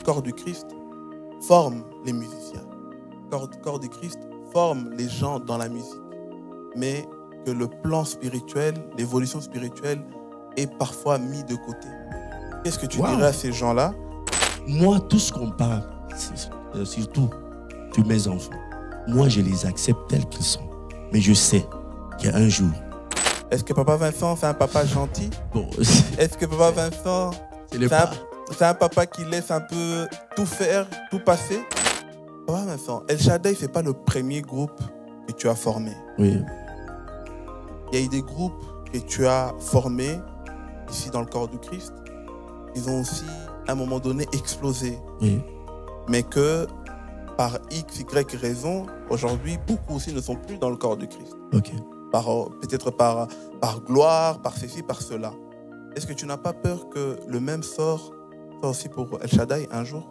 corps du Christ forme les musiciens. Le corps du Christ forme les gens dans la musique. Mais que le plan spirituel, l'évolution spirituelle est parfois mis de côté. Qu'est-ce que tu dirais à ces gens-là? Moi, tout ce qu'on parle, surtout sur mes enfants, moi, je les accepte tels qu'ils sont. Mais je sais qu'il y a un jour... Est-ce que Papa Vincent, c'est un papa gentil? Bon, est-ce que Papa Vincent, c'est un papa qui laisse un peu tout faire, tout passer? Papa Vincent, El Shaddai, ce n'est pas le premier groupe que tu as formé. Oui. Il y a eu des groupes que tu as formés ici dans le corps du Christ. Ils ont aussi, à un moment donné, explosé. Oui. Mais que, par X, Y raison, aujourd'hui, beaucoup aussi ne sont plus dans le corps du Christ. Ok. Peut-être par gloire, par ceci, par cela. Est-ce que tu n'as pas peur que le même sort soit aussi pour El Shaddai un jour?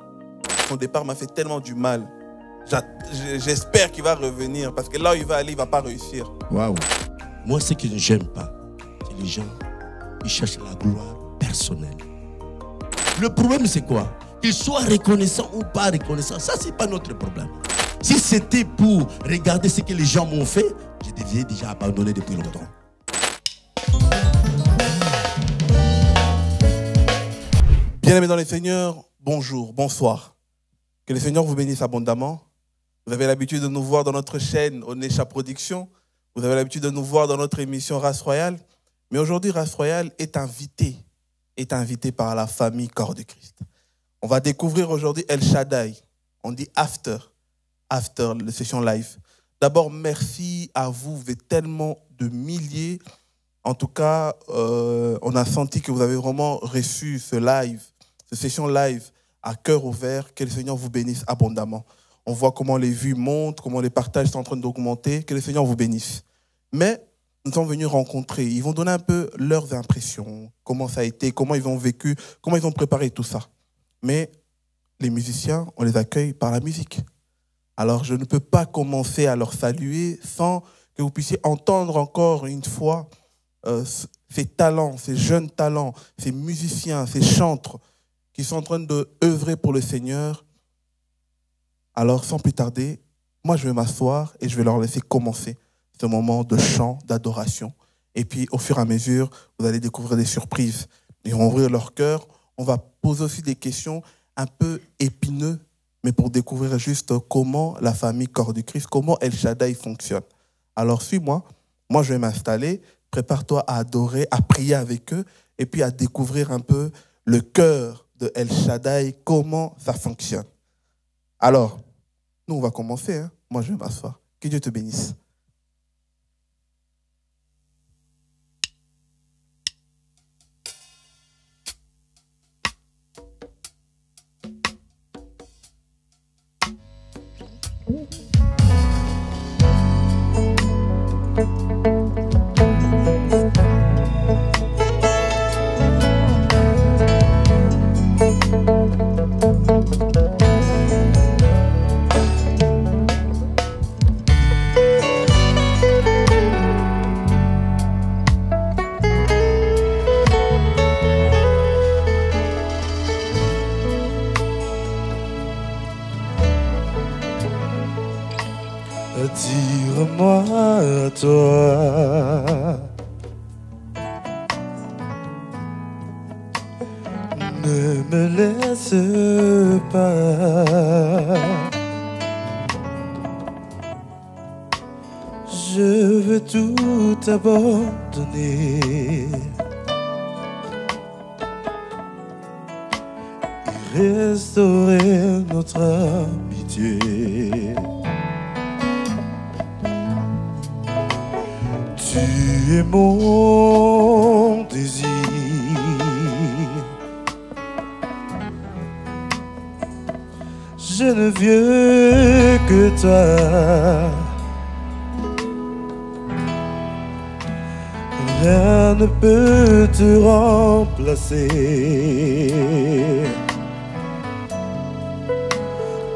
Son départ m'a fait tellement du mal. J'espère qu'il va revenir, parce que là où il va aller, il ne va pas réussir. Waouh. Moi, ce que je n'aime pas, c'est les gens qui cherchent la gloire personnelle. Le problème, c'est quoi? Qu'ils soient reconnaissants ou pas reconnaissants, ça, c'est pas notre problème. Si c'était pour regarder ce que les gens m'ont fait, je devais déjà abandonner depuis longtemps. Bien-aimés dans les Seigneurs, bonjour, bonsoir. Que le Seigneur vous bénisse abondamment. Vous avez l'habitude de nous voir dans notre chaîne Onesha Production. Vous avez l'habitude de nous voir dans notre émission Race Royale. Mais aujourd'hui, Race Royale est invité par la famille Corps de Christ. On va découvrir aujourd'hui El Shaddai. On dit after la session live. D'abord, merci à vous. Vous êtes tellement de milliers. En tout cas, on a senti que vous avez vraiment reçu ce live, cette session live à cœur ouvert. Que le Seigneur vous bénisse abondamment. On voit comment les vues montent, comment les partages sont en train d'augmenter. Que le Seigneur vous bénisse. Mais nous sommes venus rencontrer. Ils vont donner un peu leurs impressions, comment ça a été, comment ils ont vécu, comment ils ont préparé tout ça. Mais les musiciens, on les accueille par la musique. Alors, je ne peux pas commencer à leur saluer sans que vous puissiez entendre encore une fois ces talents, ces jeunes talents, ces musiciens, ces chantres qui sont en train d'œuvrer pour le Seigneur. Alors, sans plus tarder, moi, je vais m'asseoir et je vais leur laisser commencer ce moment de chant, d'adoration. Et puis, au fur et à mesure, vous allez découvrir des surprises. Ils vont ouvrir leur cœur. On va poser aussi des questions un peu épineuses, mais pour découvrir juste comment la famille Corps du Christ, comment El Shaddai fonctionne. Alors, suis-moi. Moi, je vais m'installer. Prépare-toi à adorer, à prier avec eux, et puis à découvrir un peu le cœur de El Shaddai, comment ça fonctionne. Alors, nous, on va commencer. Moi, je vais m'asseoir. Que Dieu te bénisse. Attire-moi à toi, ne me laisse pas, je veux tout abandonner et restaurer notre amitié. Tu es mon désir, je ne veux que toi. Rien ne peut te remplacer.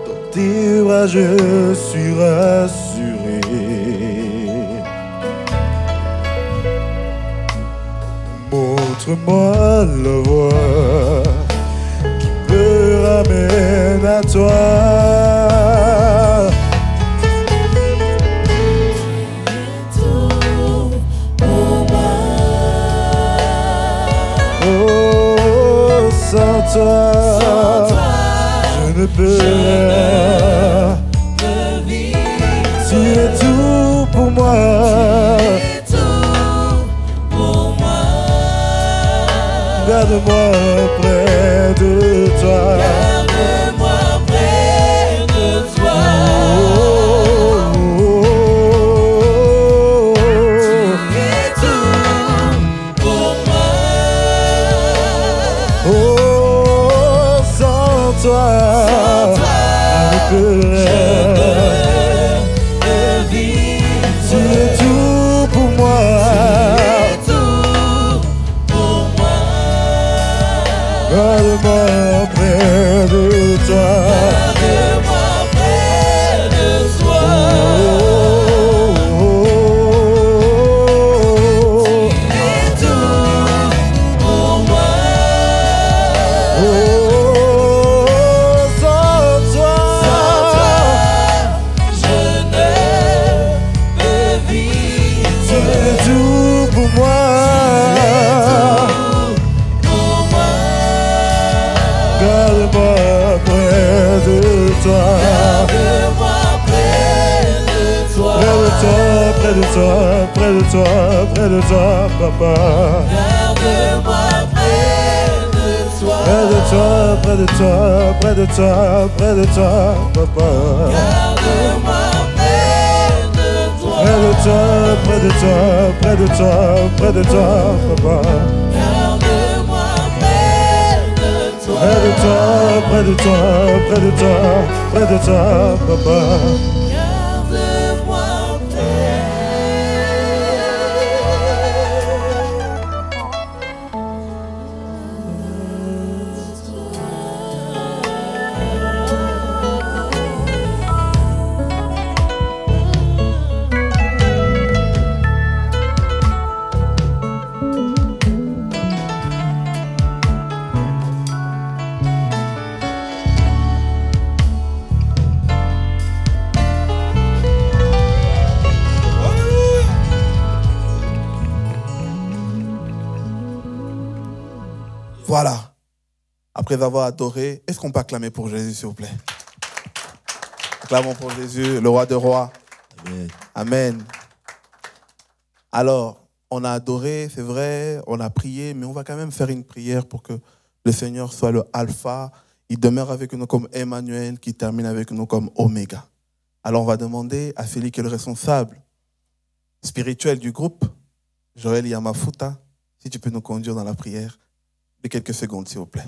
Dans tes bras je suis rassuré. Montre-moi la voie qui me ramène à toi. Oh, sans toi, je ne peux rien. Tu es tout pour moi. Garde-moi près de toi. Garde-moi près de toi. Tu es tout pour moi. Oh, sans toi, je ne peux rien. Tu es tout pour moi. Garde-moi près de toi. Garde-moi près de toi. Tu es tout pour moi. Oh, sans toi, je ne peux vivre. tu es tout pour moi. Garde-moi près de toi. Garde-moi près de toi. Près de toi, près de toi, près de toi, papa. Garde-moi près de toi. Près de toi, près de toi, près de toi, près de toi, papa. Garde-moi près de toi. Près de toi, près de toi, près de toi, près de toi, papa. Garde-moi près de toi. Près de toi, près de toi, près de toi, près de toi, papa. Garde-moi près. Voilà. Après avoir adoré, est-ce qu'on peut acclamer pour Jésus, s'il vous plaît? Acclamons pour Jésus, le roi de rois. Amen. Amen. Alors, on a adoré, c'est vrai, on a prié, mais on va quand même faire une prière pour que le Seigneur soit le alpha. Il demeure avec nous comme Emmanuel, qui termine avec nous comme Oméga. Alors, on va demander à celui qui est le responsable spirituel du groupe, Joël Yamafuta, si tu peux nous conduire dans la prière de quelques secondes, s'il vous plaît.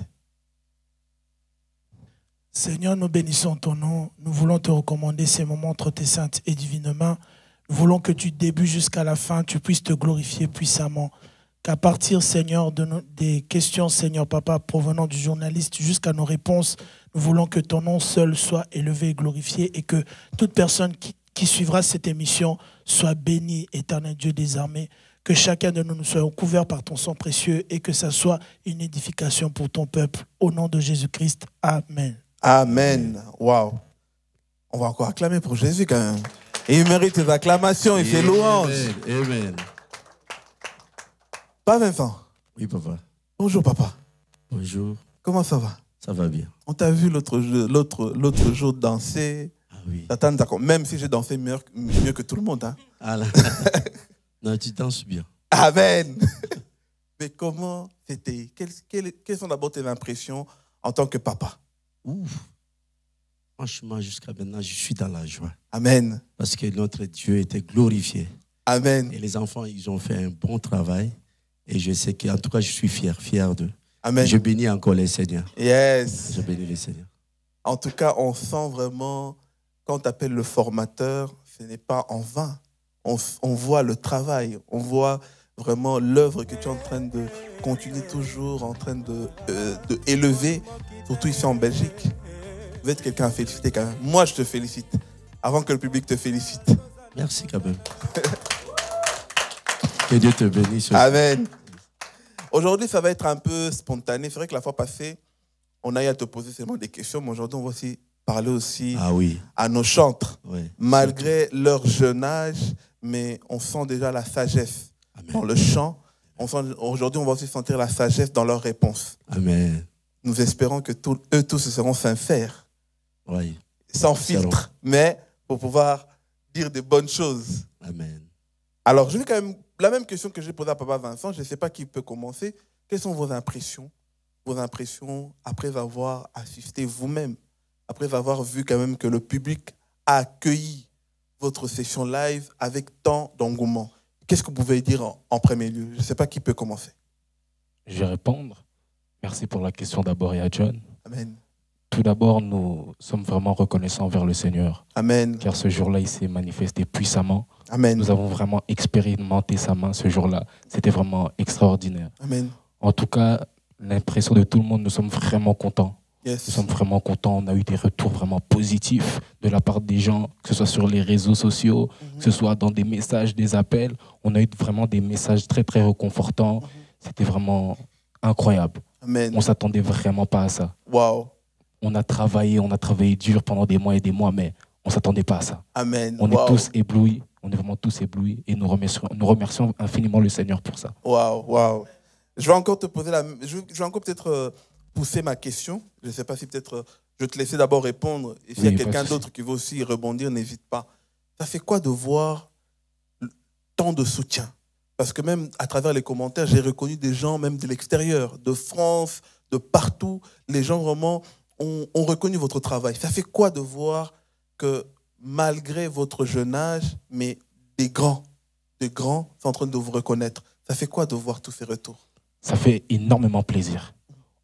Seigneur, nous bénissons ton nom. Nous voulons te recommander ces moments entre tes saintes et divines mains. Nous voulons que du début jusqu'à la fin, tu puisses te glorifier puissamment. Qu'à partir, Seigneur, des questions, Seigneur Papa, provenant du journaliste jusqu'à nos réponses, nous voulons que ton nom seul soit élevé et glorifié et que toute personne qui suivra cette émission soit bénie, éternel Dieu des armées. Que chacun de nous soyons couverts par ton sang précieux et que ça soit une édification pour ton peuple. Au nom de Jésus-Christ, Amen. Amen. Waouh. On va encore acclamer pour Jésus quand même. Et il mérite tes acclamations et ses louanges. Amen. Pas Vincent. Oui, papa. Bonjour, papa. Bonjour. Comment ça va? Ça va bien. On t'a vu l'autre jour danser. Ah oui. Même si j'ai dansé mieux que tout le monde. Hein. Ah là. Non, tu danses bien. Amen. Mais comment c'était? Quelles sont d'abord tes impressions en tant que papa? Ouf. Franchement, jusqu'à maintenant, je suis dans la joie. Amen. Parce que notre Dieu était glorifié. Amen. Et les enfants, ils ont fait un bon travail. Et je sais qu'en tout cas, je suis fier d'eux. Amen. Je bénis encore les Seigneurs. Yes. Je bénis les Seigneurs. En tout cas, on sent vraiment, quand on t'appelle le formateur, ce n'est pas en vain. On voit le travail, on voit vraiment l'œuvre que tu es en train de continuer toujours, en train de élever, surtout ici en Belgique. Vous êtes quelqu'un à féliciter quand même. Moi, je te félicite, avant que le public te félicite. Merci quand même. Que Dieu te bénisse. Amen. Aujourd'hui, ça va être un peu spontané. C'est vrai que la fois passée, on a eu à te poser seulement des questions, mais aujourd'hui, on va aussi parler aussi Ah oui. à nos chantres. Ouais. Malgré leur jeune âge, mais on sent déjà la sagesse Amen. dans le chant. Aujourd'hui, on va aussi sentir la sagesse dans leurs réponses. Amen. Nous espérons que eux tous seront sincères, Oui. sans Seront. filtre, mais pour pouvoir dire de bonnes choses. Amen. Alors, je vais quand même, la même question que j'ai posée à Papa Vincent, je ne sais pas qui peut commencer. Quelles sont vos impressions après avoir assisté vous-même, après avoir vu quand même que le public a accueilli votre session live avec tant d'engouement? Qu'est-ce que vous pouvez dire en premier lieu? Je ne sais pas qui peut commencer. Je vais répondre. Merci pour la question d'abord et à John. Amen. Tout d'abord, nous sommes vraiment reconnaissants envers le Seigneur, Amen. car ce jour-là, il s'est manifesté puissamment. Amen. Nous avons vraiment expérimenté sa main ce jour-là. C'était vraiment extraordinaire. Amen. En tout cas, l'impression de tout le monde, nous sommes vraiment contents. Yes. Nous sommes vraiment contents. On a eu des retours vraiment positifs de la part des gens, que ce soit sur les réseaux sociaux, que ce soit dans des messages, des appels. On a eu vraiment des messages très, très réconfortants. C'était vraiment incroyable. Amen. On ne s'attendait vraiment pas à ça. Wow. On a travaillé dur pendant des mois et des mois, mais on ne s'attendait pas à ça. Amen. On Wow. est tous éblouis. On est vraiment tous éblouis et nous remercions infiniment le Seigneur pour ça. Wow, wow. Je vais encore te poser je vais encore peut-être pousser ma question. Je ne sais pas si peut-être je vais te laisser d'abord répondre. Et s'il y a Oui, pas de quelqu'un souci. d'autre qui veut aussi rebondir, n'hésite pas. Ça fait quoi de voir tant de soutien? Parce que même à travers les commentaires, j'ai reconnu des gens même de l'extérieur, de France, de partout. Les gens vraiment ont reconnu votre travail. Ça fait quoi de voir que malgré votre jeune âge, mais des grands sont en train de vous reconnaître? Ça fait quoi de voir tous ces retours? Ça fait énormément plaisir.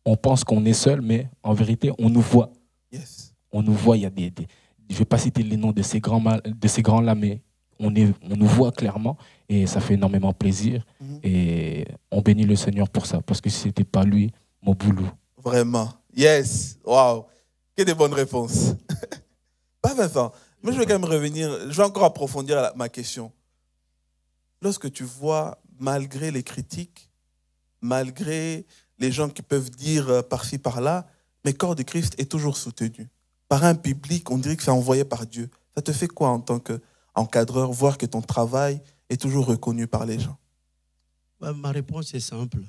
On pense qu'on est seul, mais en vérité, on nous voit. Yes. On nous voit, il y a je ne vais pas citer les noms de ces grands-là, mais on nous voit clairement et ça fait énormément plaisir. Et on bénit le Seigneur pour ça, parce que si ce n'était pas lui, mon boulot. Vraiment. Yes. Wow. Que des bonnes réponses. Pas Vincent. Moi, je vais quand même revenir. Je vais encore approfondir ma question. Lorsque tu vois, malgré les critiques, malgré les gens qui peuvent dire par-ci, par-là, mais Corps de Christ est toujours soutenu. Par un public, on dirait que c'est envoyé par Dieu. Ça te fait quoi en tant qu'encadreur, voir que ton travail est toujours reconnu par les gens? Ma réponse est simple.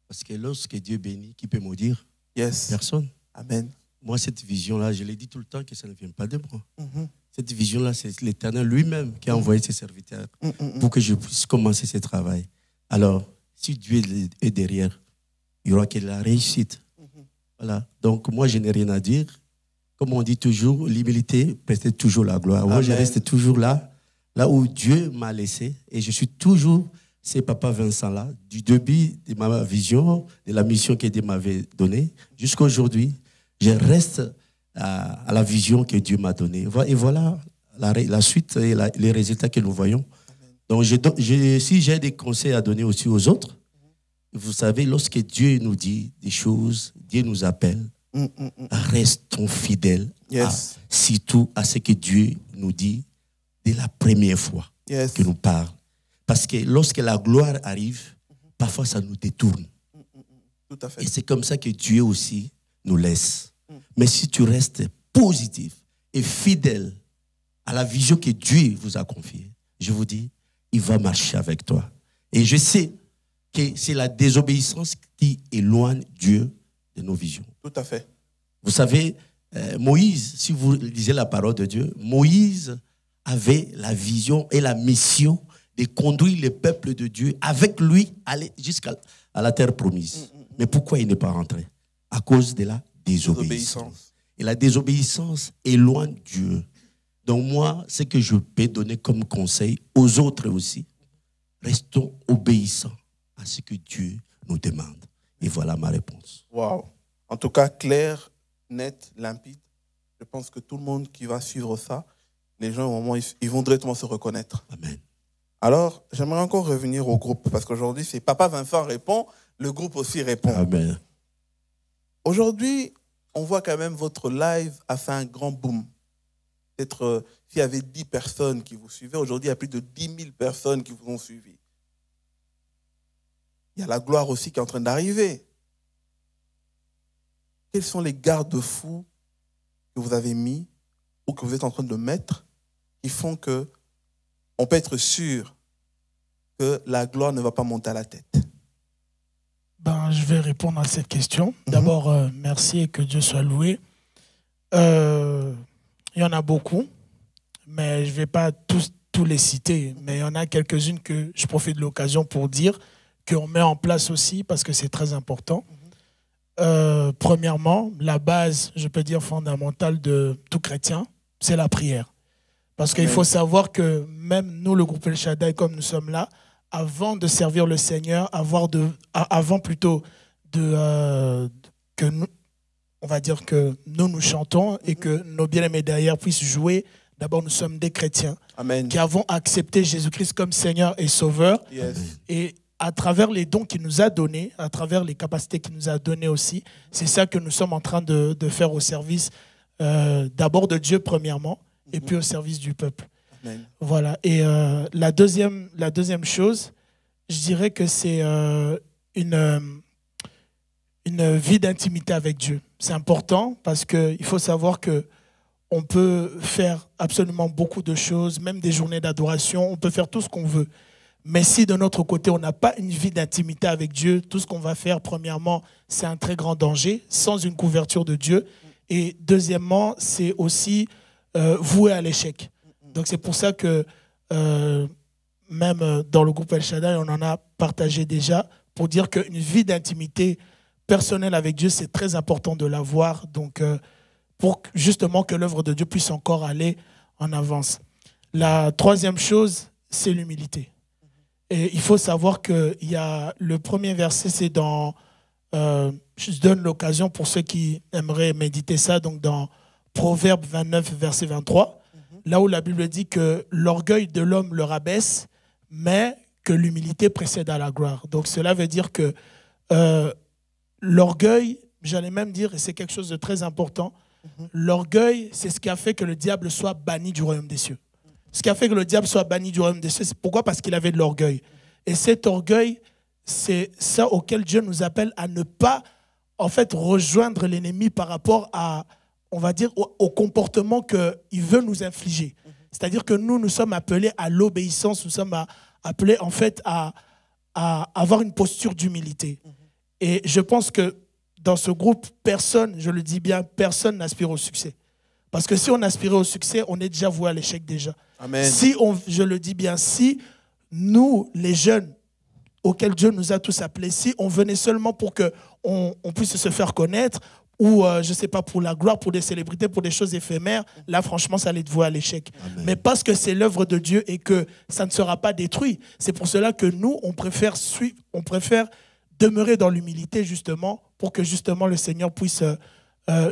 Parce que lorsque Dieu bénit, qui peut maudire? Yes. Personne. Amen. Moi, cette vision-là, je l'ai dit tout le temps que ça ne vient pas de moi. Mhm. Cette vision-là, c'est l'Éternel lui-même qui a envoyé ses serviteurs pour que je puisse commencer ce travail. Alors, si Dieu est derrière, il y aura que la réussite. Voilà. Donc, moi, je n'ai rien à dire. Comme on dit toujours, l'humilité prête toujours la gloire. Moi, je reste toujours là où Dieu m'a laissé. Et je suis toujours ce Papa Vincent-là, du début de ma vision, de la mission que Dieu m'avait donnée, jusqu'à aujourd'hui. Je reste à la vision que Dieu m'a donnée. Et voilà la suite et les résultats que nous voyons. Donc, si j'ai des conseils à donner aussi aux autres, vous savez, lorsque Dieu nous dit des choses, Dieu nous appelle, restons fidèles, surtout à ce que Dieu nous dit dès la première fois que nous parle. Parce que lorsque la gloire arrive, parfois ça nous détourne. Tout à fait. Et c'est comme ça que Dieu aussi nous laisse. Mais si tu restes positif et fidèle à la vision que Dieu vous a confiée, je vous dis, il va marcher avec toi. Et je sais que c'est la désobéissance qui éloigne Dieu de nos visions. Tout à fait. Vous savez, Moïse, si vous lisez la parole de Dieu, Moïse avait la vision et la mission de conduire le peuple de Dieu avec lui aller jusqu'à la terre promise. Mais pourquoi il n'est pas rentré? À cause de la désobéissance. Et la désobéissance éloigne Dieu. Donc moi, ce que je peux donner comme conseil aux autres aussi, restons obéissants à ce que Dieu nous demande. Et voilà ma réponse. Wow. En tout cas, clair, net, limpide. Je pense que tout le monde qui va suivre ça, les gens, au moment, ils vont directement se reconnaître. Amen. Alors, j'aimerais encore revenir au groupe, parce qu'aujourd'hui, c'est Papa Vincent répond, le groupe aussi répond. Amen. Aujourd'hui, on voit quand même votre live a fait un grand boom. Peut-être s'il y avait 10 personnes qui vous suivaient, aujourd'hui, il y a plus de 10 000 personnes qui vous ont suivi. Il y a la gloire aussi qui est en train d'arriver. quels sont les garde-fous que vous avez mis ou que vous êtes en train de mettre qui font que on peut être sûr que la gloire ne va pas monter à la tête? Je vais répondre à cette question. D'abord, merci et que Dieu soit loué. Il y en a beaucoup, mais je ne vais pas tous les citer. Mais il y en a quelques-unes que je profite de l'occasion pour dire qu'on met en place aussi parce que c'est très important. Premièrement, la base, je peux dire fondamentale de tout chrétien, c'est la prière. Parce qu'il faut savoir que même nous, le groupe El Shaddai, comme nous sommes là, avant de servir le Seigneur, avant plutôt que nous, on va dire que nous chantons et que nos bien-aimés derrière puissent jouer, d'abord nous sommes des chrétiens. Amen. Qui avons accepté Jésus-Christ comme Seigneur et Sauveur. Yes. Et à travers les dons qu'il nous a donnés, à travers les capacités qu'il nous a données aussi, c'est ça que nous sommes en train de faire au service d'abord de Dieu premièrement, et puis au service du peuple. Amen. Voilà. Et la deuxième chose, je dirais que c'est une vie d'intimité avec Dieu. C'est important parce qu'il faut savoir que on peut faire absolument beaucoup de choses, même des journées d'adoration, on peut faire tout ce qu'on veut. Mais si de notre côté, on n'a pas une vie d'intimité avec Dieu, tout ce qu'on va faire, premièrement, c'est un très grand danger, sans une couverture de Dieu. Et deuxièmement, c'est aussi voué à l'échec. Donc c'est pour ça que même dans le groupe El Shaddai, on en a partagé déjà pour dire qu'une vie d'intimité personnelle avec Dieu, c'est très important de l'avoir. Donc pour justement que l'œuvre de Dieu puisse encore aller en avance. La troisième chose, c'est l'humilité. Et il faut savoir que le premier verset, c'est dans... je donne l'occasion pour ceux qui aimeraient méditer ça, donc dans Proverbe 29, verset 23, là où la Bible dit que l'orgueil de l'homme le rabaisse, mais que l'humilité précède à la gloire. Donc cela veut dire que l'orgueil, j'allais même dire, et c'est quelque chose de très important, l'orgueil, c'est ce qui a fait que le diable soit banni du royaume des cieux. Ce qui a fait que le diable soit banni du royaume des cieux, c'est pourquoi? Parce qu'il avait de l'orgueil. Et cet orgueil, c'est ça auquel Dieu nous appelle à ne pas, en fait, rejoindre l'ennemi par rapport à, on va dire, au comportement qu'il veut nous infliger. C'est-à-dire que nous sommes appelés à l'obéissance, nous sommes appelés, en fait, à avoir une posture d'humilité. Et je pense que dans ce groupe, personne, je le dis bien, personne n'aspire au succès. Parce que si on aspirait au succès, on est déjà voué à l'échec déjà. Amen. Si je le dis bien, si nous, les jeunes, auxquels Dieu nous a tous appelés, si on venait seulement pour qu'on puisse se faire connaître, ou je ne sais pas, pour la gloire, pour des célébrités, pour des choses éphémères, là franchement, ça allait être voué à l'échec. Amen. Mais parce que c'est l'œuvre de Dieu et que ça ne sera pas détruit, c'est pour cela que nous, on préfère demeurer dans l'humilité justement, pour que justement le Seigneur puisse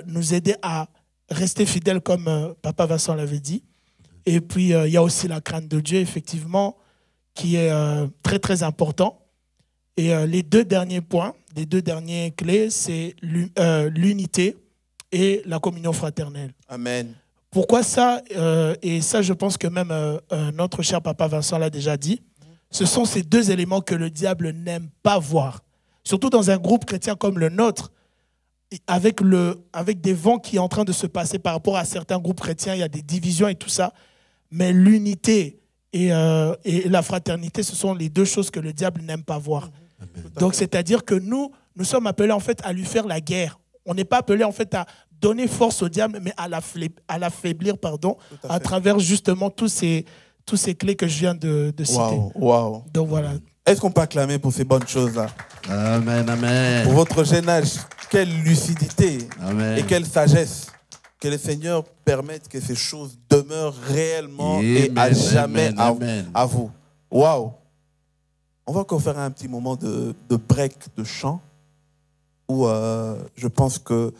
nous aider à rester fidèles comme Papa Vincent l'avait dit. Et puis, il y a aussi la crainte de Dieu, effectivement, qui est très, très important. Et les deux derniers points, les deux dernières clés, c'est l'unité et la communion fraternelle. Amen. Pourquoi ça? Et ça, je pense que même notre cher Papa Vincent l'a déjà dit. Ce sont ces deux éléments que le diable n'aime pas voir. Surtout dans un groupe chrétien comme le nôtre, avec des vents qui sont en train de se passer par rapport à certains groupes chrétiens, il y a des divisions et tout ça. Mais l'unité et la fraternité, ce sont les deux choses que le diable n'aime pas voir. Donc, c'est-à-dire que nous sommes appelés en fait à lui faire la guerre. On n'est pas appelés en fait à donner force au diable, mais à l'affaiblir, à travers justement tous ces clés que je viens de citer. Wow. Donc voilà. Est-ce qu'on peut acclamer pour ces bonnes choses-là? Amen, amen. Pour votre jeune âge, quelle lucidité Amen. et quelle sagesse. Que le Seigneur permette que ces choses demeurent réellement et à jamais à vous. Waouh! On va encore faire un petit moment de break de chant où je pense que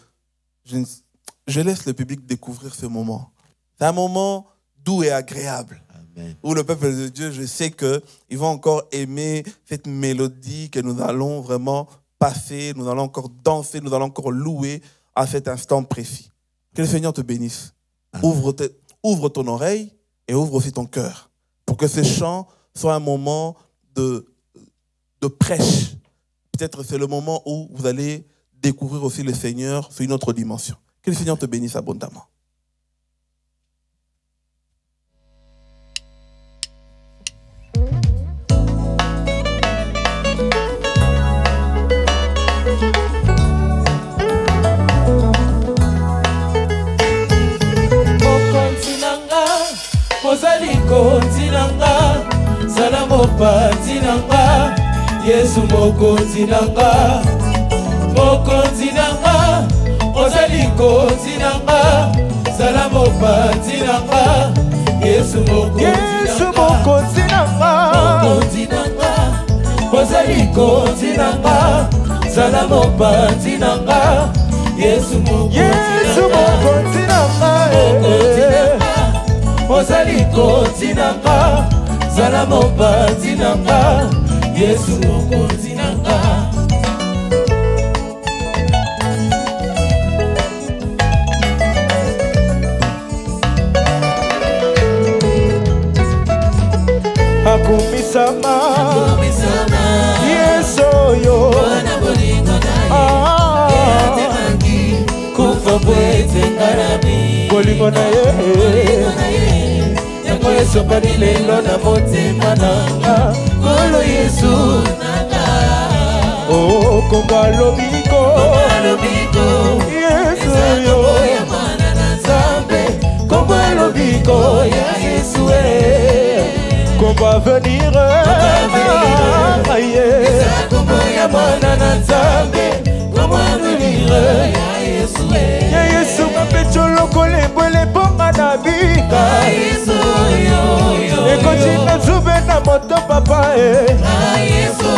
je laisse le public découvrir ce moment. C'est un moment doux et agréable. Amen. Où le peuple de Dieu, je sais qu'ils vont encore aimer cette mélodie que nous allons vraiment passer, nous allons encore danser, nous allons encore louer à cet instant précis. Que le Seigneur te bénisse. Ouvre ton oreille et ouvre aussi ton cœur. Pour que ce chant soit un moment de prêche. Peut-être c'est le moment où vous allez découvrir aussi le Seigneur sur une autre dimension. Que le Seigneur te bénisse abondamment. mokonzi nanga Yesu mokonzi nanga mokonzi nanga ozali konzi nanga zala mopanzi nanga Yesu mokonzi nanga mokonzi nanga ozali konzi nanga zala mopanzi nanga Yesu mokonzi nanga ozali konzi nanga zala mopanzi nanga Yesu mokonzi nanga akumisama Yesu yo kufa bwete ngarabi bolingo na ye yango esopani lelo na motema nanga kolo Yesu nanga oh kombo alobiko Yesu yo ya mwana na Nzambe kombo alobiko ya Yesu kombo avenir aye kombo ya mwana na Nzambe kombo avenir ya Yesu ya Yesu mapecholo kolembwele ponga na bika Yesu yo ekotina zube na moto papa Yesu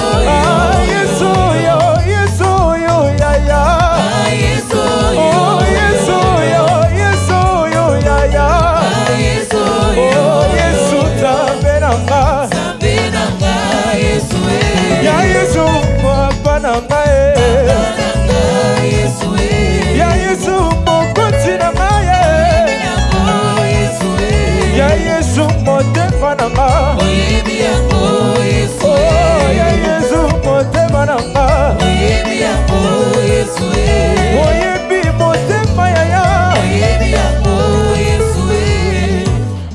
yo ya ya Yesu oh Yesu yo ya ya oh Yesu Nzambe nanga ya Yesu papa nanga ya Yesu mokonzi nanga ya Yesu motema nanga oh ya Yesu motema nanga oyebi motema yaya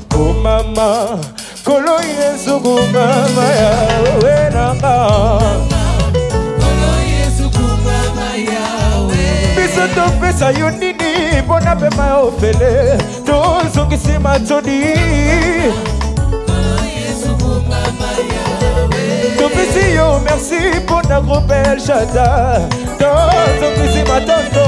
kumama kolo Yesu kumama yawe nanga biso topesa yo nini mpona pema ya ofele tozongisi matoni topesi yo merci mpona groupe El Shaddai tozongisi matondo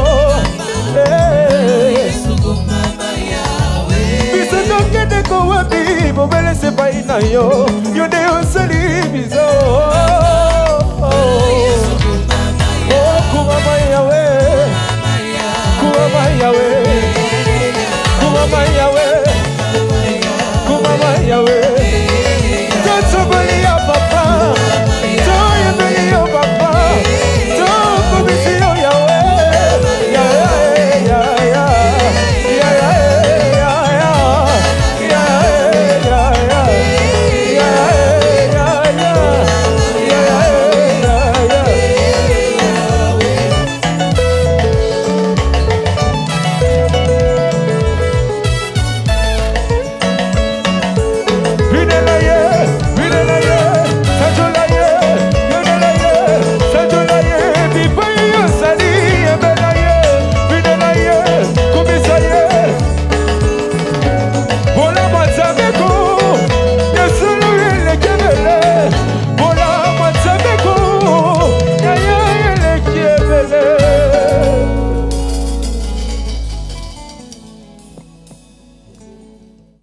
biso tokende kowapi bobelesi epai na yo yo nde osali biso kumama yawe kumama yawe kumama yawe kumama yawe totoboli ya papa toyembeli yo papa tokobisi yo yawe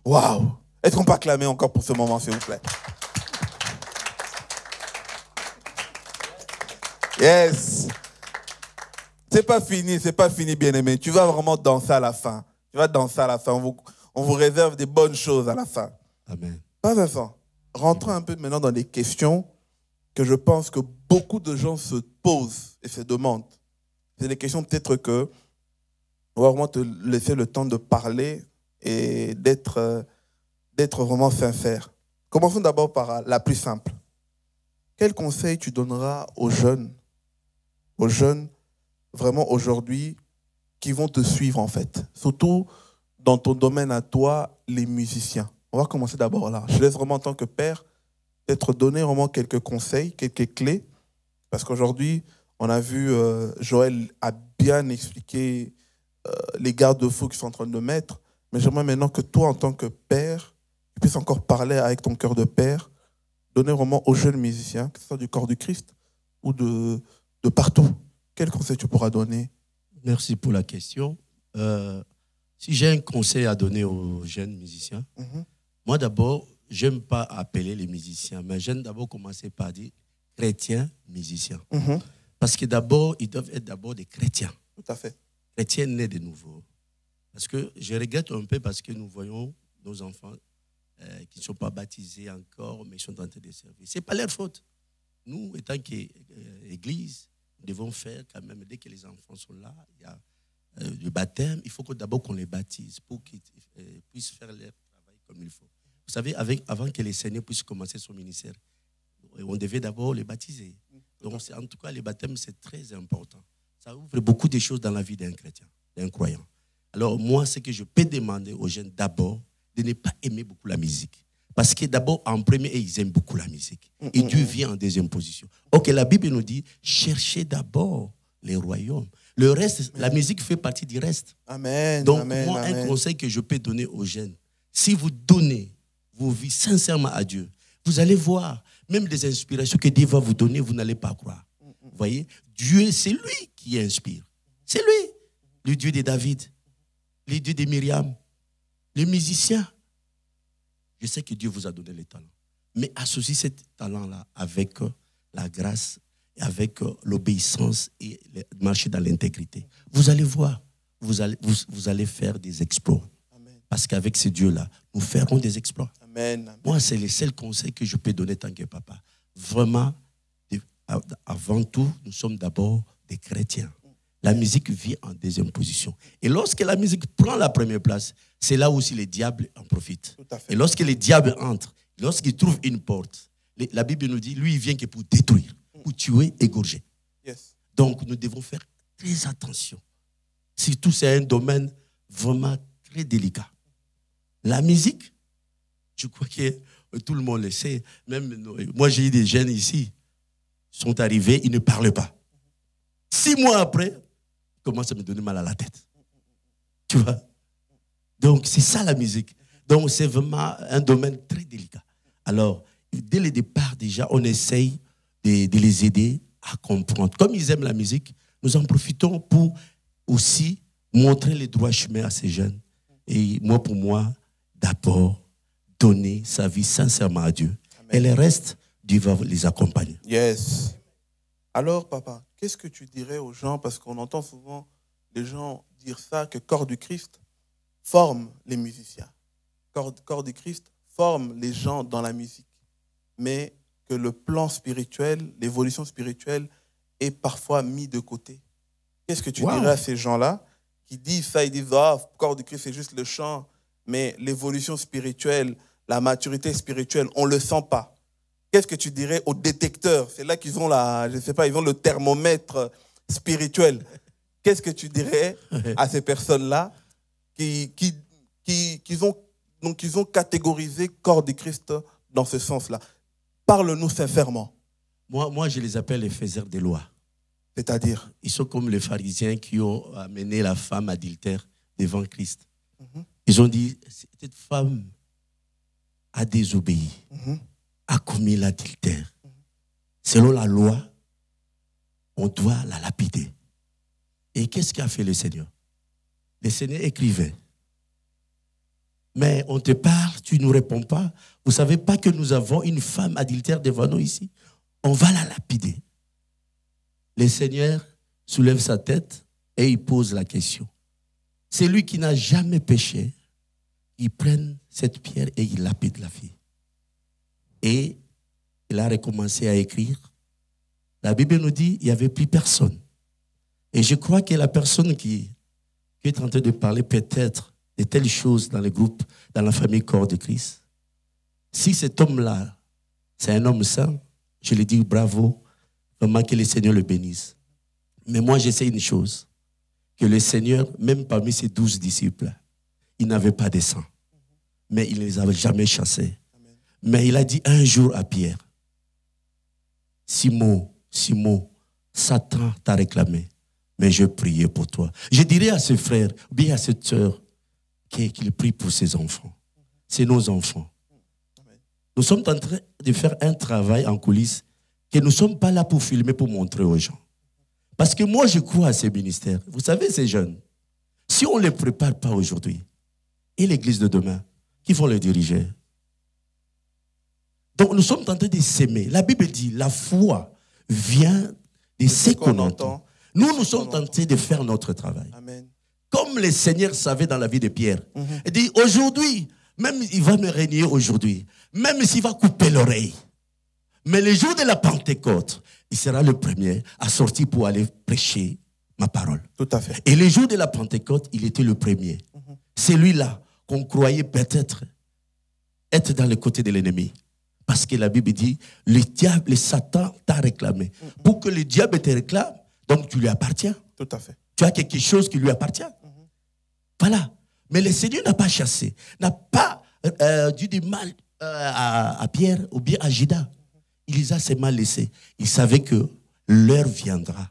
Waouh! Est-ce qu'on peut acclamer encore pour ce moment, s'il vous plaît? Yes! C'est pas fini, bien-aimé. Tu vas vraiment danser à la fin. Tu vas danser à la fin. On vous réserve des bonnes choses à la fin. Amen. Pas Vincent. Rentrons un peu maintenant dans les questions que je pense que beaucoup de gens se posent et se demandent. C'est des questions peut-être que on va vraiment te laisser le temps de parler et d'être vraiment sincère. Commençons d'abord par la plus simple. Quel conseil tu donneras aux jeunes vraiment aujourd'hui qui vont te suivre en fait. Surtout dans ton domaine à toi, les musiciens. On va commencer d'abord là. Je laisse vraiment en tant que père d'être donné vraiment quelques conseils, quelques clés. Parce qu'aujourd'hui, on a vu, Joël a bien expliqué les garde-fous qu'ils sont en train de mettre. Mais j'aimerais maintenant que toi, en tant que père, tu puisses encore parler avec ton cœur de père, donner vraiment aux jeunes musiciens, que ce soit du corps du Christ ou de partout. Quel conseil tu pourras donner? Merci pour la question. Si j'ai un conseil à donner aux jeunes musiciens, moi d'abord, je n'aime pas appeler les musiciens, mais j'aime d'abord commencer par dire chrétiens musiciens. Parce que d'abord, ils doivent être d'abord des chrétiens. Tout à fait. Chrétiens nés de nouveau. Parce que je regrette un peu parce que nous voyons nos enfants qui ne sont pas baptisés encore, mais ils sont en train de servir. Ce n'est pas leur faute. Nous, étant qu'Église, nous devons faire quand même, dès que les enfants sont là, il y a le baptême, il faut d'abord qu'on les baptise pour qu'ils puissent faire leur travail comme il faut. Vous savez, avant que les Seigneurs puissent commencer son ministère, on devait d'abord les baptiser. Donc, en tout cas, le baptême, c'est très important. Ça ouvre beaucoup de choses dans la vie d'un chrétien, d'un croyant. Alors, moi, ce que je peux demander aux jeunes d'abord, de ne pas aimer beaucoup la musique. Parce que d'abord, en premier, ils aiment beaucoup la musique. Et Dieu vient en deuxième position. Ok, la Bible nous dit, cherchez d'abord les royaumes. Le reste, la musique fait partie du reste. Amen. Donc, amen, moi, amen. un conseil que je peux donner aux jeunes, si vous donnez vos vies sincèrement à Dieu, vous allez voir, même des inspirations que Dieu va vous donner, vous n'allez pas croire. Vous voyez, Dieu, c'est lui qui inspire. C'est lui, le Dieu de David, le Dieu de Myriam, les musiciens. Je sais que Dieu vous a donné les talents. Mais associez ce talent-là avec la grâce, et avec l'obéissance et marcher dans l'intégrité. Vous allez voir, vous allez faire des exploits. Amen. Parce qu'avec ce Dieu-là, nous ferons des exploits. Amen. Amen. Moi, c'est le seul conseil que je peux donner tant que papa. Vraiment, avant tout, nous sommes d'abord des chrétiens. La musique vit en deuxième position. Et lorsque la musique prend la première place, c'est là aussi les diables en profitent. Tout à fait. Et lorsque les diables entrent, lorsqu'ils trouvent une porte, la Bible nous dit, lui, il vient que pour détruire, pour tuer, égorger. Yes. Donc, nous devons faire très attention. Surtout, c'est un domaine vraiment très délicat. La musique, je crois que tout le monde le sait. Même moi, j'ai eu des jeunes ici, ils sont arrivés, ils ne parlent pas. 6 mois après, ils commencent à me donner mal à la tête. Tu vois? Donc, c'est ça la musique. Donc, c'est vraiment un domaine très délicat. Alors, dès le départ, déjà, on essaye de les aider à comprendre. Comme ils aiment la musique, nous en profitons pour aussi montrer les droits chemins à ces jeunes. Et moi, pour moi, d'abord, donner sa vie sincèrement à Dieu. Amen. Et le reste, Dieu va les accompagner. Yes. Alors, papa, qu'est-ce que tu dirais aux gens, parce qu'on entend souvent les gens dire ça, que Corps du Christ forme les musiciens. Corps du Christ forme les gens dans la musique. Mais que le plan spirituel, l'évolution spirituelle est parfois mis de côté. Qu'est-ce que tu dirais à ces gens-là qui disent ça, ils disent « Ah, Corps du Christ, c'est juste le chant », mais l'évolution spirituelle, la maturité spirituelle, on ne le sent pas. Qu'est-ce que tu dirais aux détecteurs? C'est là qu'ils ont je sais pas, ils ont le thermomètre spirituel. Qu'est-ce que tu dirais à ces personnes-là qui ont catégorisé Corps du Christ dans ce sens-là? Parle-nous sincèrement. Moi, je les appelle les faiseurs des lois. C'est-à-dire? Ils sont comme les pharisiens qui ont amené la femme adultère devant Christ. Ils ont dit, cette femme a désobéi, a commis l'adultère. Selon la loi, on doit la lapider. Et qu'est-ce qu'a fait le Seigneur? Le Seigneur écrivait. Mais on te parle, tu ne nous réponds pas. Vous ne savez pas que nous avons une femme adultère devant nous ici? On va la lapider. Le Seigneur soulève sa tête et il pose la question. C'est lui qui n'a jamais péché. Il prenne cette pierre et il lapide la fille. Et il a recommencé à écrire. La Bible nous dit qu'il n'y avait plus personne. Et je crois que la personne qui est en train de parler peut-être de telles choses dans le groupe, dans la famille Corps de Christ. Si cet homme-là, c'est un homme saint, je lui dis bravo, vraiment que le Seigneur le bénisse. Mais moi, je sais une chose, que le Seigneur, même parmi ses 12 disciples, il n'avait pas de sang. Mais il ne les avait jamais chassés. Mais il a dit un jour à Pierre, Simon, Simon, Satan t'a réclamé, mais je priais pour toi. Je dirais à ce frère, ou bien à cette sœur, qu'il prie pour ses enfants. C'est nos enfants. Nous sommes en train de faire un travail en coulisses que nous ne sommes pas là pour filmer, pour montrer aux gens. Parce que moi, je crois à ces ministères. Vous savez, ces jeunes, si on ne les prépare pas aujourd'hui, et l'église de demain, qui vont les diriger? Donc, nous sommes en train de s'aimer. La Bible dit, la foi vient de ce qu'on entend. Nous sommes en train de faire notre travail. Amen. Comme le Seigneur savait dans la vie de Pierre. Il dit, aujourd'hui, même il va me régner aujourd'hui, même s'il va couper l'oreille. Mais le jour de la Pentecôte, il sera le premier à sortir pour aller prêcher ma parole. Tout à fait. Et le jour de la Pentecôte, il était le premier. C'est lui-là qu'on croyait peut-être être dans le côté de l'ennemi. Parce que la Bible dit, le diable, le Satan t'a réclamé. Pour que le diable te réclame, donc tu lui appartiens. Tout à fait. Tu as quelque chose qui lui appartient. Voilà. Mais le Seigneur n'a pas chassé, n'a pas dit du mal à Pierre ou bien à Judas. Il les a seulement laissés. Il savait que l'heure viendra.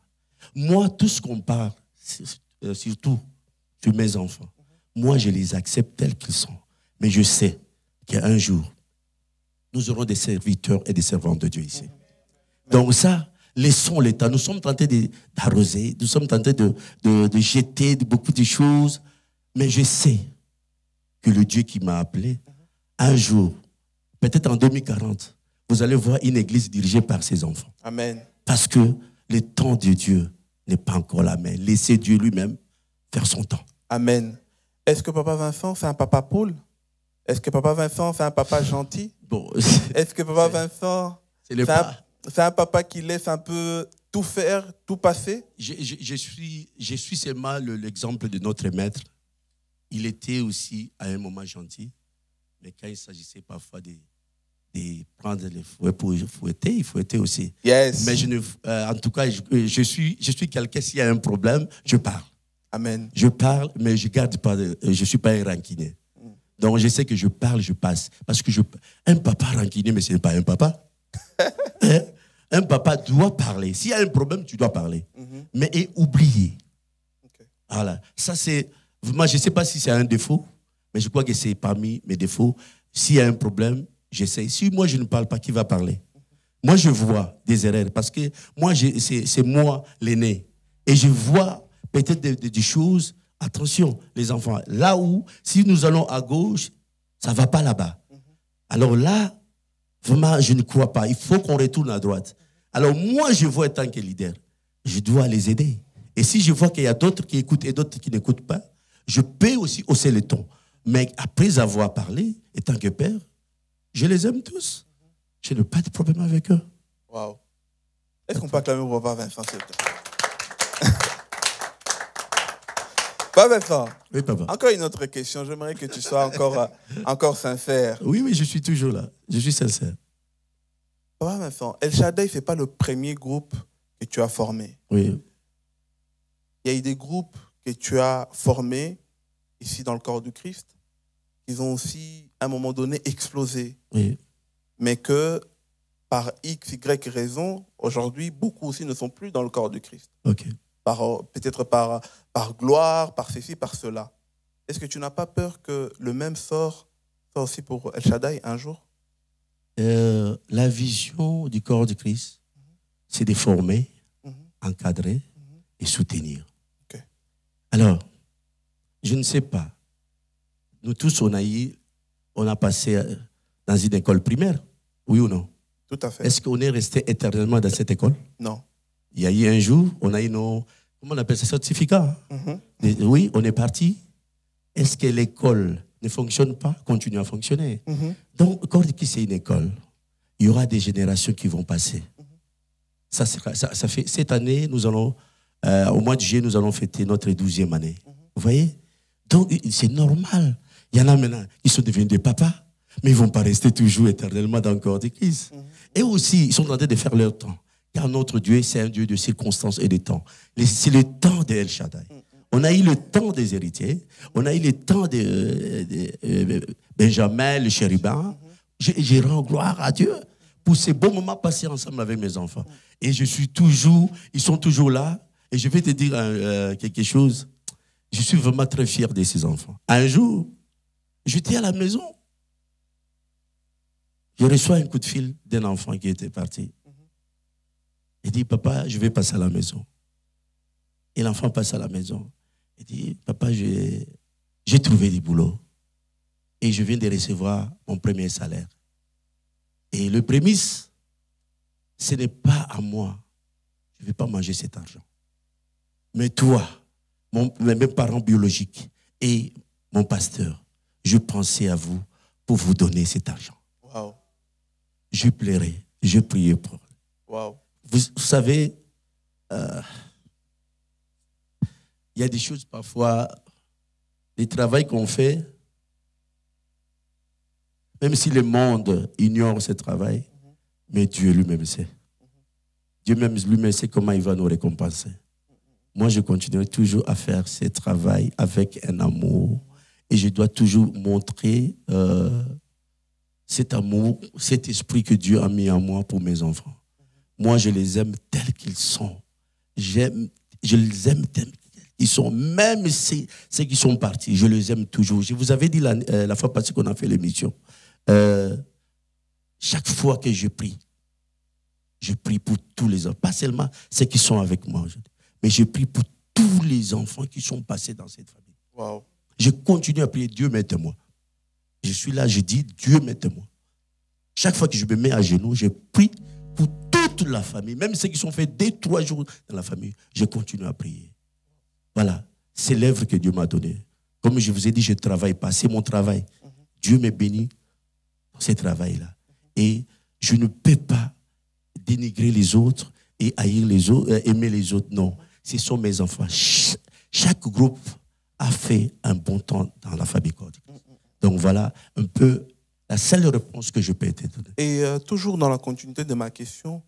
Moi, tout ce qu'on parle, surtout sur mes enfants, moi, je les accepte tels qu'ils sont. Mais je sais qu'un jour, nous aurons des serviteurs et des servantes de Dieu ici. Donc ça, laissons l'État. Nous sommes tentés d'arroser, nous sommes tentés de jeter beaucoup de choses. Mais je sais que le Dieu qui m'a appelé, un jour, peut-être en 2040, vous allez voir une église dirigée par ses enfants. Amen. Parce que le temps de Dieu n'est pas encore là, mais laissez Dieu lui-même faire son temps. Amen. Est-ce que Papa Vincent, c'est un papa Paul? Est-ce que Papa Vincent, c'est un papa gentil? Bon, est-ce que Papa Vincent, c'est un papa qui laisse un peu tout faire, tout passer? Je suis seulement l'exemple de notre maître. Il était aussi à un moment gentil, mais quand il s'agissait parfois de prendre les fouets pour fouetter, il fouettait aussi. Yes. Mais en tout cas, je suis quelqu'un, s'il y a un problème, je parle. Amen. Je parle, mais je garde pas, je suis pas un rancunier. Donc je sais que je parle, je passe. Parce que un papa rancunier, mais ce n'est pas un papa. Un papa doit parler. S'il y a un problème, tu dois parler. Mais oublier. Okay. Voilà. Ça, c'est... Moi, je ne sais pas si c'est un défaut, mais je crois que c'est parmi mes défauts. S'il y a un problème, j'essaie. Si moi, je ne parle pas, qui va parler? Moi, je vois des erreurs parce que moi, c'est moi l'aîné. Et je vois peut-être des choses. Attention, les enfants. Là où, si nous allons à gauche, ça ne va pas là-bas. Alors là, vraiment, je ne crois pas. Il faut qu'on retourne à droite. Alors moi, je vois en tant que leader, je dois les aider. Et si je vois qu'il y a d'autres qui écoutent et d'autres qui n'écoutent pas, je peux aussi hausser le ton. Mais après avoir parlé, en tant que père, je les aime tous. Je n'ai pas de problème avec eux. Waouh. Est-ce qu'on peut acclamer pour Papa Vincent, s'il vous plaît? Papa Vincent. Oui, papa. Encore une autre question. J'aimerais que tu sois encore sincère. Oui, je suis toujours là. Je suis sincère. Papa Vincent, El Shaddai, ce n'est pas le premier groupe que tu as formé. Oui. Il y a eu des groupes que tu as formés ici dans le corps du Christ. Ils ont aussi, à un moment donné, explosé. Oui. Mais que, par X, Y raison, aujourd'hui, beaucoup aussi ne sont plus dans le corps du Christ. Ok. Peut-être par gloire, par ceci, par cela. Est-ce que tu n'as pas peur que le même sort soit aussi pour El Shaddai un jour? La vision du corps du Christ, c'est de former, encadrer et soutenir. Okay. Alors, je ne sais pas. Nous tous, on a passé dans une école primaire, oui ou non? Tout à fait. Est-ce qu'on est resté éternellement dans cette école? Non. Il y a eu un jour, on a eu nos, comment on appelle ça, certificats. Oui, on est parti. Est-ce que l'école ne fonctionne pas, continue à fonctionner? Donc, quand c'est une école, il y aura des générations qui vont passer. Ça fait, cette année, nous allons, au mois de juillet, nous allons fêter notre 12e année. Vous voyez? Donc, c'est normal. Il y en a maintenant, ils sont devenus des papas, mais ils ne vont pas rester toujours éternellement dans le corps de Christ. Et aussi, ils sont en train de faire leur temps. Car notre Dieu, c'est un Dieu de circonstances et de temps. C'est le temps de El Shaddai. On a eu le temps des héritiers. On a eu le temps de Benjamin, le chérubin. Je rends gloire à Dieu pour ces beaux moments passés ensemble avec mes enfants. Et ils sont toujours là. Et je vais te dire quelque chose. Je suis vraiment très fier de ces enfants. Un jour, j'étais à la maison. Je reçois un coup de fil d'un enfant qui était parti. Il dit, papa, je vais passer à la maison. Et l'enfant passe à la maison. Il dit, papa, j'ai trouvé du boulot. Et je viens de recevoir mon premier salaire. Et le prémisse, ce n'est pas à moi. Je ne vais pas manger cet argent. Mais toi, mes parents biologiques et mon pasteur, je pensais à vous pour vous donner cet argent. Wow. Je pleurais, je priais pour eux. Wow. Vous savez, il y a des choses parfois, les travails qu'on fait, même si le monde ignore ce travail, mais Dieu lui-même sait. Dieu même lui-même sait comment il va nous récompenser. Moi, je continuerai toujours à faire ce travail avec un amour et je dois toujours montrer cet amour, cet esprit que Dieu a mis en moi pour mes enfants. Moi, je les aime tels qu'ils sont. Je les aime tels qu'ils sont. Même ceux qui sont partis, je les aime toujours. Je vous avais dit la fois passée qu'on a fait l'émission. Chaque fois que je prie pour tous les enfants. Pas seulement ceux qui sont avec moi aujourd'hui, mais je prie pour tous les enfants qui sont passés dans cette famille. Wow. Je continue à prier, Dieu m'aide-moi. Je suis là, je dis, Dieu m'aide-moi. Chaque fois que je me mets à genoux, je prie pour toute la famille, même ceux qui sont faits 2-3 jours dans la famille, je continue à prier. Voilà, c'est l'œuvre que Dieu m'a donnée. Comme je vous ai dit, je ne travaille pas, c'est mon travail. Dieu me bénit pour ce travail-là. Et je ne peux pas dénigrer les autres et haïr les autres, aimer les autres. Non, ce sont mes enfants. Chaque groupe a fait un bon temps dans la famille Corps. Donc voilà un peu la seule réponse que je peux te donner. Et toujours dans la continuité de ma question,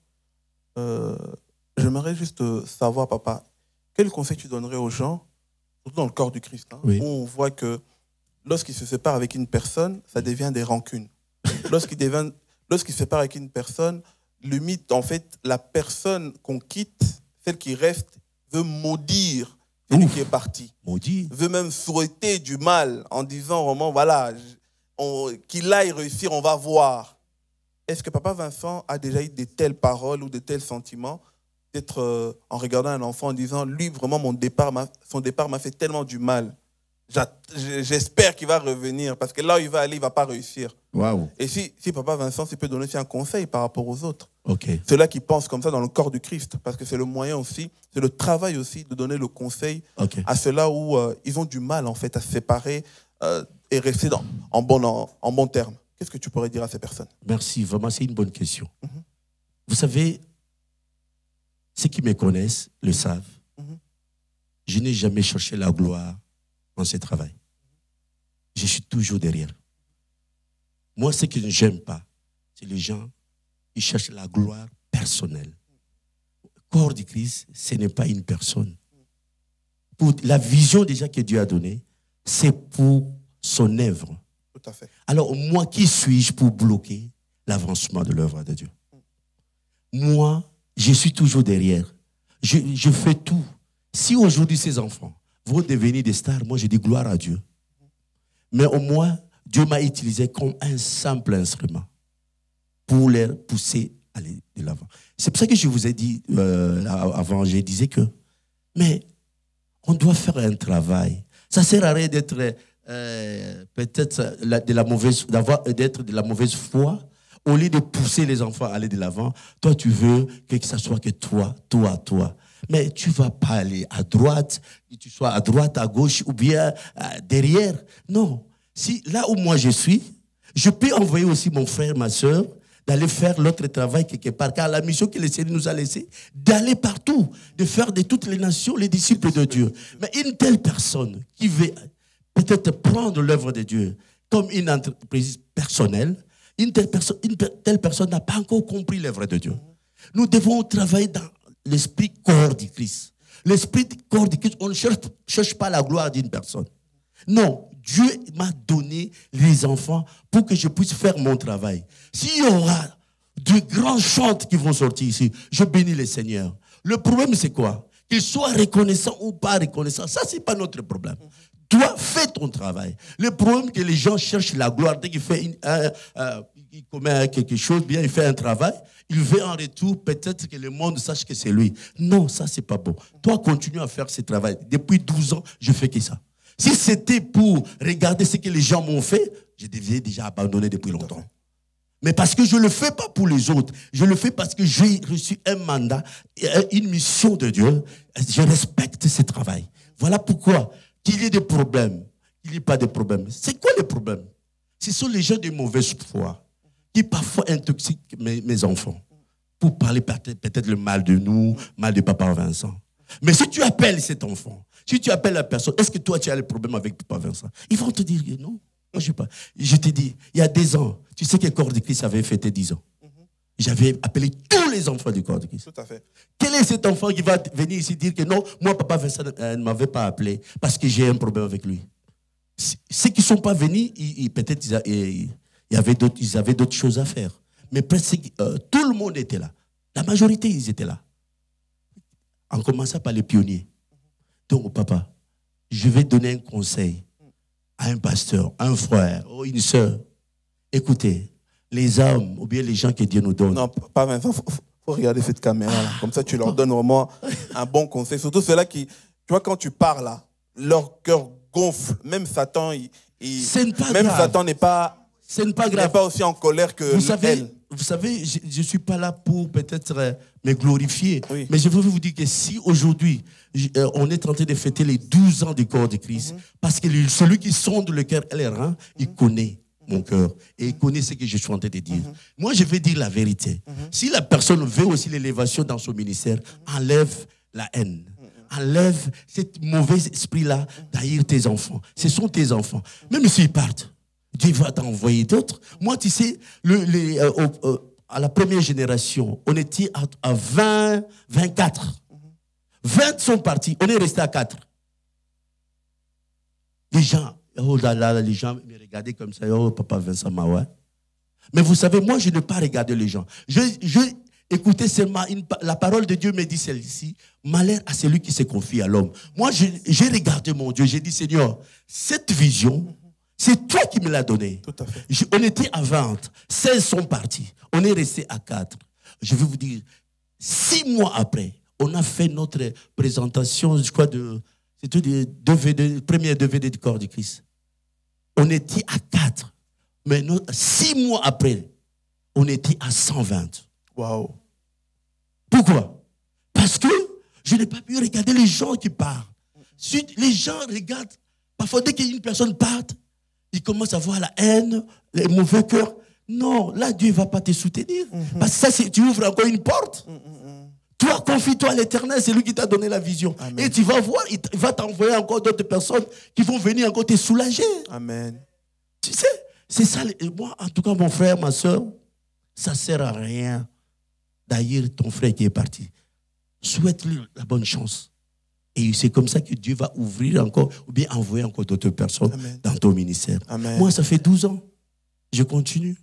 j'aimerais juste savoir, papa, quel conseil tu donnerais aux gens, surtout dans le corps du Christ, hein, oui. où on voit que lorsqu'ils se séparent avec une personne, ça devient des rancunes. Lorsqu'ils se séparent avec une personne, limite, en fait, la personne qu'on quitte, celle qui reste, veut maudire celui qui est parti. Maudit. Veut même souhaiter du mal en disant vraiment, voilà, qu'il aille réussir, on va voir. Est-ce que papa Vincent a déjà eu de telles paroles ou de tels sentiments, peut-être en regardant un enfant en disant, lui, vraiment, son départ m'a fait tellement du mal. J'espère qu'il va revenir, parce que là où il va aller, il ne va pas réussir. Wow. Et si papa Vincent peut donner aussi un conseil par rapport aux autres, Okay. ceux-là qui pensent comme ça dans le corps du Christ, parce que c'est le moyen aussi, c'est le travail aussi de donner le conseil à ceux-là où ils ont du mal en fait à se séparer et rester en bon terme. Qu'est-ce que tu pourrais dire à ces personnes? Merci, vraiment c'est une bonne question. Vous savez, ceux qui me connaissent le savent. Je n'ai jamais cherché la gloire dans ce travail. Je suis toujours derrière. Moi, ce que je n'aime pas, c'est les gens qui cherchent la gloire personnelle. Le corps du Christ, ce n'est pas une personne. Pour la vision déjà que Dieu a donnée, c'est pour son œuvre. Tout à fait. Alors, moi, qui suis-je pour bloquer l'avancement de l'œuvre de Dieu? Moi, je suis toujours derrière. Je fais tout. Si aujourd'hui, ces enfants vont devenir des stars, moi, je dis gloire à Dieu. Mais au moins, Dieu m'a utilisé comme un simple instrument pour les pousser à aller de l'avant. C'est pour ça que je vous ai dit avant, je disais que, mais on doit faire un travail. Ça ne sert à rien d'être peut-être d'être de la mauvaise foi. Au lieu de pousser les enfants à aller de l'avant, toi, tu veux que ça soit que toi. Mais tu ne vas pas aller à droite, que tu sois à droite, à gauche ou bien derrière. Non. Si là où moi je suis, je peux envoyer aussi mon frère, ma soeur, d'aller faire l'autre travail quelque part. Car la mission que le Seigneur nous a laissée, d'aller partout, de faire de toutes les nations les disciples de Dieu. Mais une telle personne qui veut peut-être prendre l'œuvre de Dieu comme une entreprise personnelle, une telle personne n'a pas encore compris l'œuvre de Dieu. Nous devons travailler dans l'esprit corps du Christ. L'esprit corps du Christ, on ne cherche pas la gloire d'une personne. Non, Dieu m'a donné les enfants pour que je puisse faire mon travail. S'il y aura de grands chants qui vont sortir ici, je bénis le Seigneur. Le problème, c'est quoi? Qu'ils soient reconnaissants ou pas reconnaissants, ça, c'est pas notre problème. Toi, fais ton travail. Le problème, c'est que les gens cherchent la gloire. Dès qu'il fait il commet quelque chose, bien, il fait un travail, il veut en retour, peut-être que le monde sache que c'est lui. Non, ça, c'est pas bon. Toi, continue à faire ce travail. Depuis 12 ans, je fais que ça. Si c'était pour regarder ce que les gens m'ont fait, je devais déjà abandonner depuis longtemps. Mais parce que je ne le fais pas pour les autres, je le fais parce que j'ai reçu un mandat, une mission de Dieu. Je respecte ce travail. Voilà pourquoi, qu'il y ait des problèmes, qu'il n'y ait pas de problèmes. C'est quoi les problèmes? Ce sont les gens de mauvaise foi qui parfois intoxiquent mes enfants pour parler peut-être le mal de nous, mal de Papa Vincent. Mais si tu appelles cet enfant, si tu appelles la personne, est-ce que toi tu as le problème avec Papa Vincent? Ils vont te dire que non. Moi, je sais pas. Je te dis, il y a 10 ans, tu sais que le corps de Christ avait fêté 10 ans. J'avais appelé tous les enfants du corps de Christ. Tout à fait. Quel est cet enfant qui va venir ici dire que non, moi, Papa Vincent ne m'avait pas appelé parce que j'ai un problème avec lui? Ceux qui ne sont pas venus, peut-être ils avaient d'autres choses à faire. Mais presque tout le monde était là. La majorité, ils étaient là. En commençant par les pionniers. Donc, papa, je vais donner un conseil à un pasteur, à un frère, ou une sœur. Écoutez, les hommes ou bien les gens que Dieu nous donne. Non, pas Vincent, il faut regarder cette caméra-là. Comme ça, tu leur donnes vraiment un bon conseil. Surtout ceux-là qui, tu vois, quand tu parles là, leur cœur gonfle. Même Satan, Satan n'est pas, n'est pas aussi en colère que elle. Vous savez, je ne suis pas là pour peut-être me glorifier. Oui. Mais je veux vous dire que si aujourd'hui, on est en train de fêter les 12 ans du corps de Christ, parce que celui qui sonde le cœur et les reins, il connaît mon cœur et il connaît ce que je suis en train de dire. Moi, je vais dire la vérité. Si la personne veut aussi l'élévation dans son ministère, enlève la haine. Enlève ce mauvais esprit-là d'haïr tes enfants. Ce sont tes enfants. Même s'ils partent, Dieu va t'envoyer d'autres. Moi, tu sais, à la première génération, on était à 20, 24. 20 sont partis, on est resté à 4. Les gens, oh là là, les gens me regardaient comme ça, oh Papa Vincent Mawa. Mais vous savez, moi, je n'ai pas regardé les gens. Écoutez seulement, la parole de Dieu me dit celle-ci, malheur à celui qui se confie à l'homme. Moi, j'ai regardé mon Dieu, j'ai dit, Seigneur, cette vision, c'est toi qui me l'as donnée. Tout à fait. On était à 20, 16 sont partis, on est resté à 4. Je vais vous dire, 6 mois après, on a fait notre présentation, je crois, c'était le premier DVD du corps du Christ. On était à 4. Mais 6 mois après, on était à 120. Waouh. Pourquoi? Parce que je n'ai pas pu regarder les gens qui partent. Si les gens regardent, parfois dès qu'une personne part, ils commencent à voir la haine, les mauvais cœurs. Non, là, Dieu ne va pas te soutenir. Parce que ça, tu ouvres encore une porte. Toi, confie-toi à l'Éternel, c'est lui qui t'a donné la vision. Amen. Et tu vas voir, il va t'envoyer encore d'autres personnes qui vont venir encore te soulager. Amen. Tu sais, c'est ça. Moi, en tout cas, mon frère, ma soeur, ça ne sert à rien d'haïr ton frère qui est parti. Souhaite-lui la bonne chance. Et c'est comme ça que Dieu va ouvrir encore, ou bien envoyer encore d'autres personnes dans ton ministère. Amen. Moi, ça fait 12 ans. Je continue.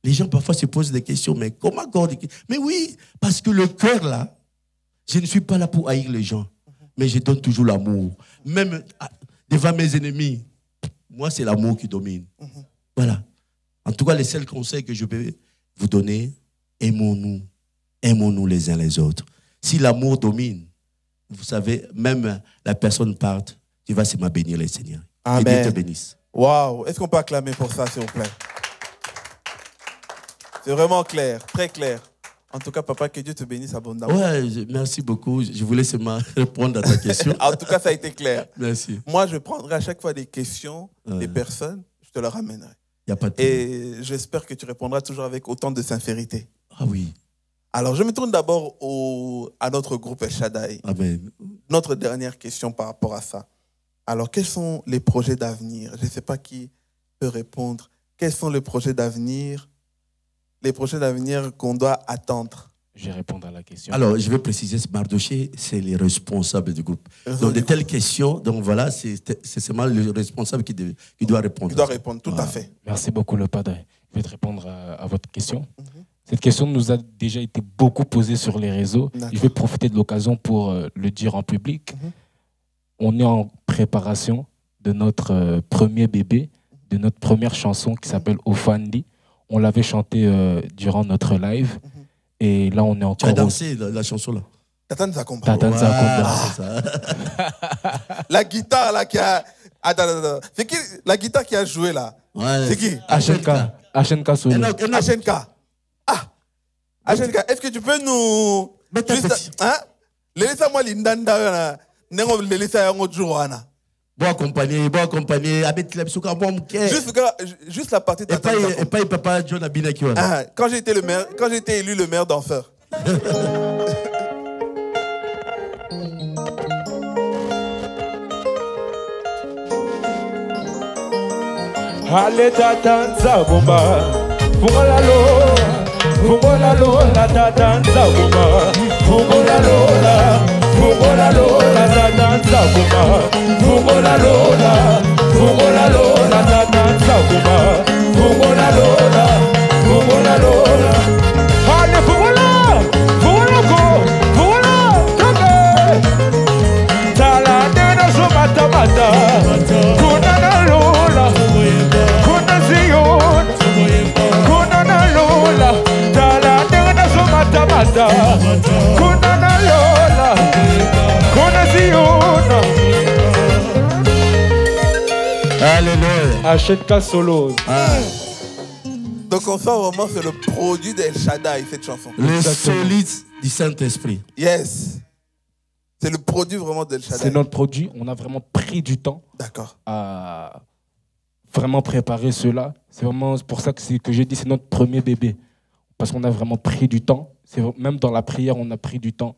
Les gens parfois se posent des questions, mais comment garder? Mais oui, parce que le cœur là, je ne suis pas là pour haïr les gens, mais je donne toujours l'amour. Même devant mes ennemis, moi c'est l'amour qui domine. Voilà. En tout cas, les seuls conseils que je peux vous donner, aimons-nous. Aimons-nous les uns les autres. Si l'amour domine, vous savez, même la personne parte, tu vas seulement bénir le Seigneur. Amen. Et Dieu te bénisse. Waouh. Est-ce qu'on peut acclamer pour ça, s'il vous plaît? C'est vraiment clair, très clair. En tout cas, papa, que Dieu te bénisse abondamment. Ouais, merci beaucoup. Je voulais seulement répondre à ta question. En tout cas, ça a été clair. Merci. Moi, je prendrai à chaque fois des questions des personnes, je te les ramènerai. Il n'y a pas de problème. Et j'espère que tu répondras toujours avec autant de sincérité. Ah oui. Alors, je me tourne d'abord à notre groupe El Shaddai. Amen. Notre dernière question par rapport à ça. Alors, quels sont les projets d'avenir? Je ne sais pas qui peut répondre. Quels sont les projets d'avenir qu'on doit attendre? Je vais répondre à la question. Alors, je vais préciser, Mardoché, c'est les responsables du groupe. Donc, de telles questions, donc voilà, c'est seulement le responsable qui doit répondre. Il doit répondre, tout à fait. Merci beaucoup, le padre. Je vais te répondre à votre question. Cette question nous a déjà été beaucoup posée sur les réseaux. Je vais profiter de l'occasion pour le dire en public. On est en préparation de notre premier bébé, de notre première chanson qui s'appelle Ofandi. On l'avait chantée durant notre live. Et là, on est encore... Tu as dansé la chanson là? Tatan Zakomba. Tatan Zakomba. La guitare là qui a... Attends. C'est qui la guitare qui a joué là? Ouais. C'est qui? Ashenka Solo. Ashenka. Ah, Ashenka, est-ce que tu peux nous... Juste, hein? Laissez-moi l'indanda. Nengo laissez yango jouana. Bon accompagné. Juste la partie de Tatan Zakomba. Et pas papa John Abinaki. Quand j'ai été élu le maire danseur. Allez Tatan Zakomba, fungola lola Tatan Zakomba, fungola lola Tatan Zakomba, fungola lola Tatan Zakomba, fungola lola. Allez fungola toke, tala dena so mata, kunana lola. Alléluia. Ashenka Solo. Donc on sent vraiment c'est le produit d'El Shaddai, cette chanson. Le solide du Saint-Esprit. Yes. C'est le produit vraiment d'El Shaddai. C'est notre produit. On a vraiment pris du temps à vraiment préparer cela. C'est vraiment pour ça que je dis c'est notre premier bébé. Parce qu'on a vraiment pris du temps. Même dans la prière, on a pris du temps.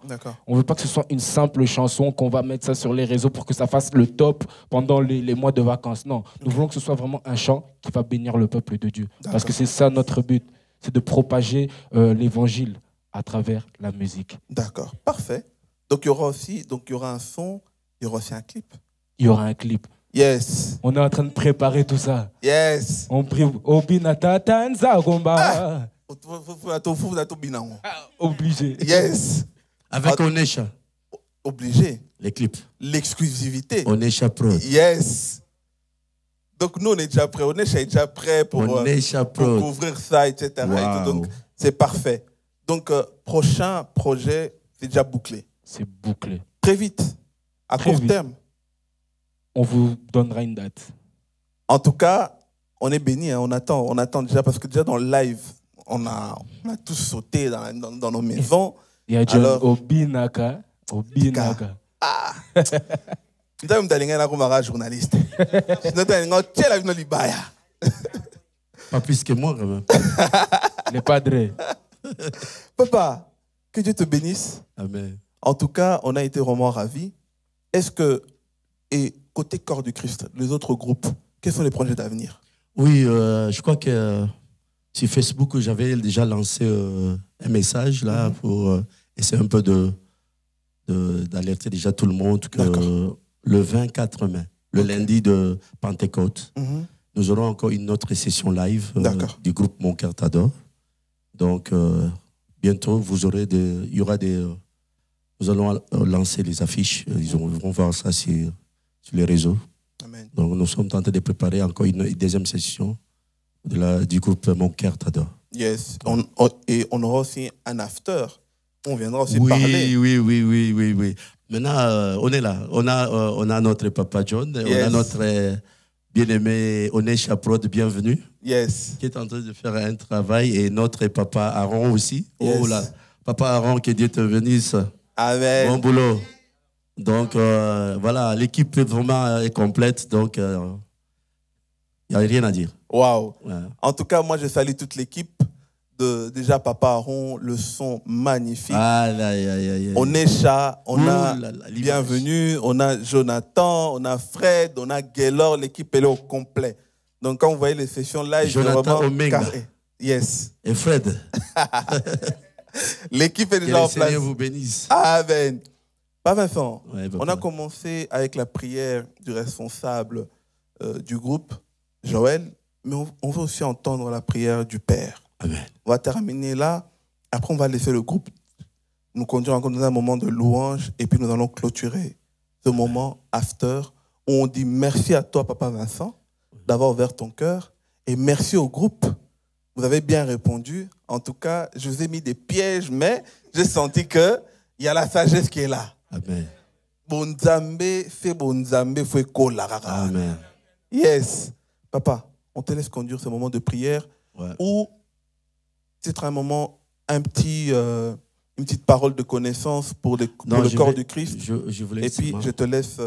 On ne veut pas que ce soit une simple chanson, qu'on va mettre ça sur les réseaux pour que ça fasse le top pendant les mois de vacances. Non, nous voulons que ce soit vraiment un chant qui va bénir le peuple de Dieu. Parce que c'est ça notre but, c'est de propager l'évangile à travers la musique. D'accord, parfait. Donc il y aura un son, il y aura aussi un clip. Il y aura un clip. Yes. On est en train de préparer tout ça. Yes. On prie Obina Tatan Zakomba. Obligé. Yes. Avec Onesha. Obligé. Les clips. L'exclusivité. Onesha Pro. Yes. Donc nous on est déjà prêts. Onesha est déjà prêt pour couvrir ça, etc. Wow. Et tout. Donc c'est parfait. Donc prochain projet, c'est déjà bouclé. C'est bouclé. Très vite. À court terme. On vous donnera une date. En tout cas, on est bénis. Hein. On attend déjà parce que déjà dans le live, on a tous sauté dans nos maisons. Il y a John Obinaka. Ah. Tu as même journaliste. Sinon, tu as une libaya. Pas plus que moi, quand même. Les padres. Papa, que Dieu te bénisse. Amen. En tout cas, on a été vraiment ravis. Est-ce que, et côté Corps du Christ, les autres groupes, quels sont les projets d'avenir? Oui, je crois que sur Facebook, j'avais déjà lancé un message là pour essayer un peu d'alerter déjà tout le monde que le 24 mai, le lundi de Pentecôte, nous aurons encore une autre session live du groupe Mon Cœur t'adore. Donc, bientôt, nous allons lancer les affiches. Ils vont voir ça sur les réseaux. Amen. Donc, nous sommes en train de préparer encore une deuxième session du groupe Mon Cœur t'adore. Yes. Et on aura aussi un after. On viendra aussi parler. Oui. Maintenant, on est là. On a notre papa John. On a notre bien-aimé Onesha Prod, bienvenue. Yes. Qui est en train de faire un travail. Et notre papa Aaron aussi. Yes. Oh là. Papa Aaron, que Dieu te bénisse. Amen. Bon boulot. Donc, voilà, l'équipe vraiment est complète. Donc, il n'y a rien à dire. Waouh. Ouais. En tout cas, moi, je salue toute l'équipe. Déjà, Papa Aaron, le son magnifique. Onesha, on a Bienvenue, on a Jonathan, on a Fred, on a Gaylor. L'équipe est là au complet. Donc, quand vous voyez les sessions live, Jonathan c'est vraiment Omega. carré. Yes. Et Fred. L'équipe est Que déjà le en place. Seigneur vous bénisse. Amen. Pas Vincent, Ouais, papa. on a commencé avec la prière du responsable du groupe, Joël, mais on veut aussi entendre la prière du Père. Amen. On va terminer là. Après, on va laisser le groupe nous conduire encore dans un moment de louange et puis nous allons clôturer ce moment after où on dit merci à toi, Papa Vincent, d'avoir ouvert ton cœur et merci au groupe. Vous avez bien répondu. En tout cas, je vous ai mis des pièges, mais j'ai senti qu'il y a la sagesse qui est là. Amen. Bonzambe, fait bonzambe, fait kola. Amen. Yes. Papa, on te laisse conduire ce moment de prière Ouais. où c'est un moment, une petite parole de connaissance pour le corps du Christ. Je voulais Et puis, seulement- je te laisse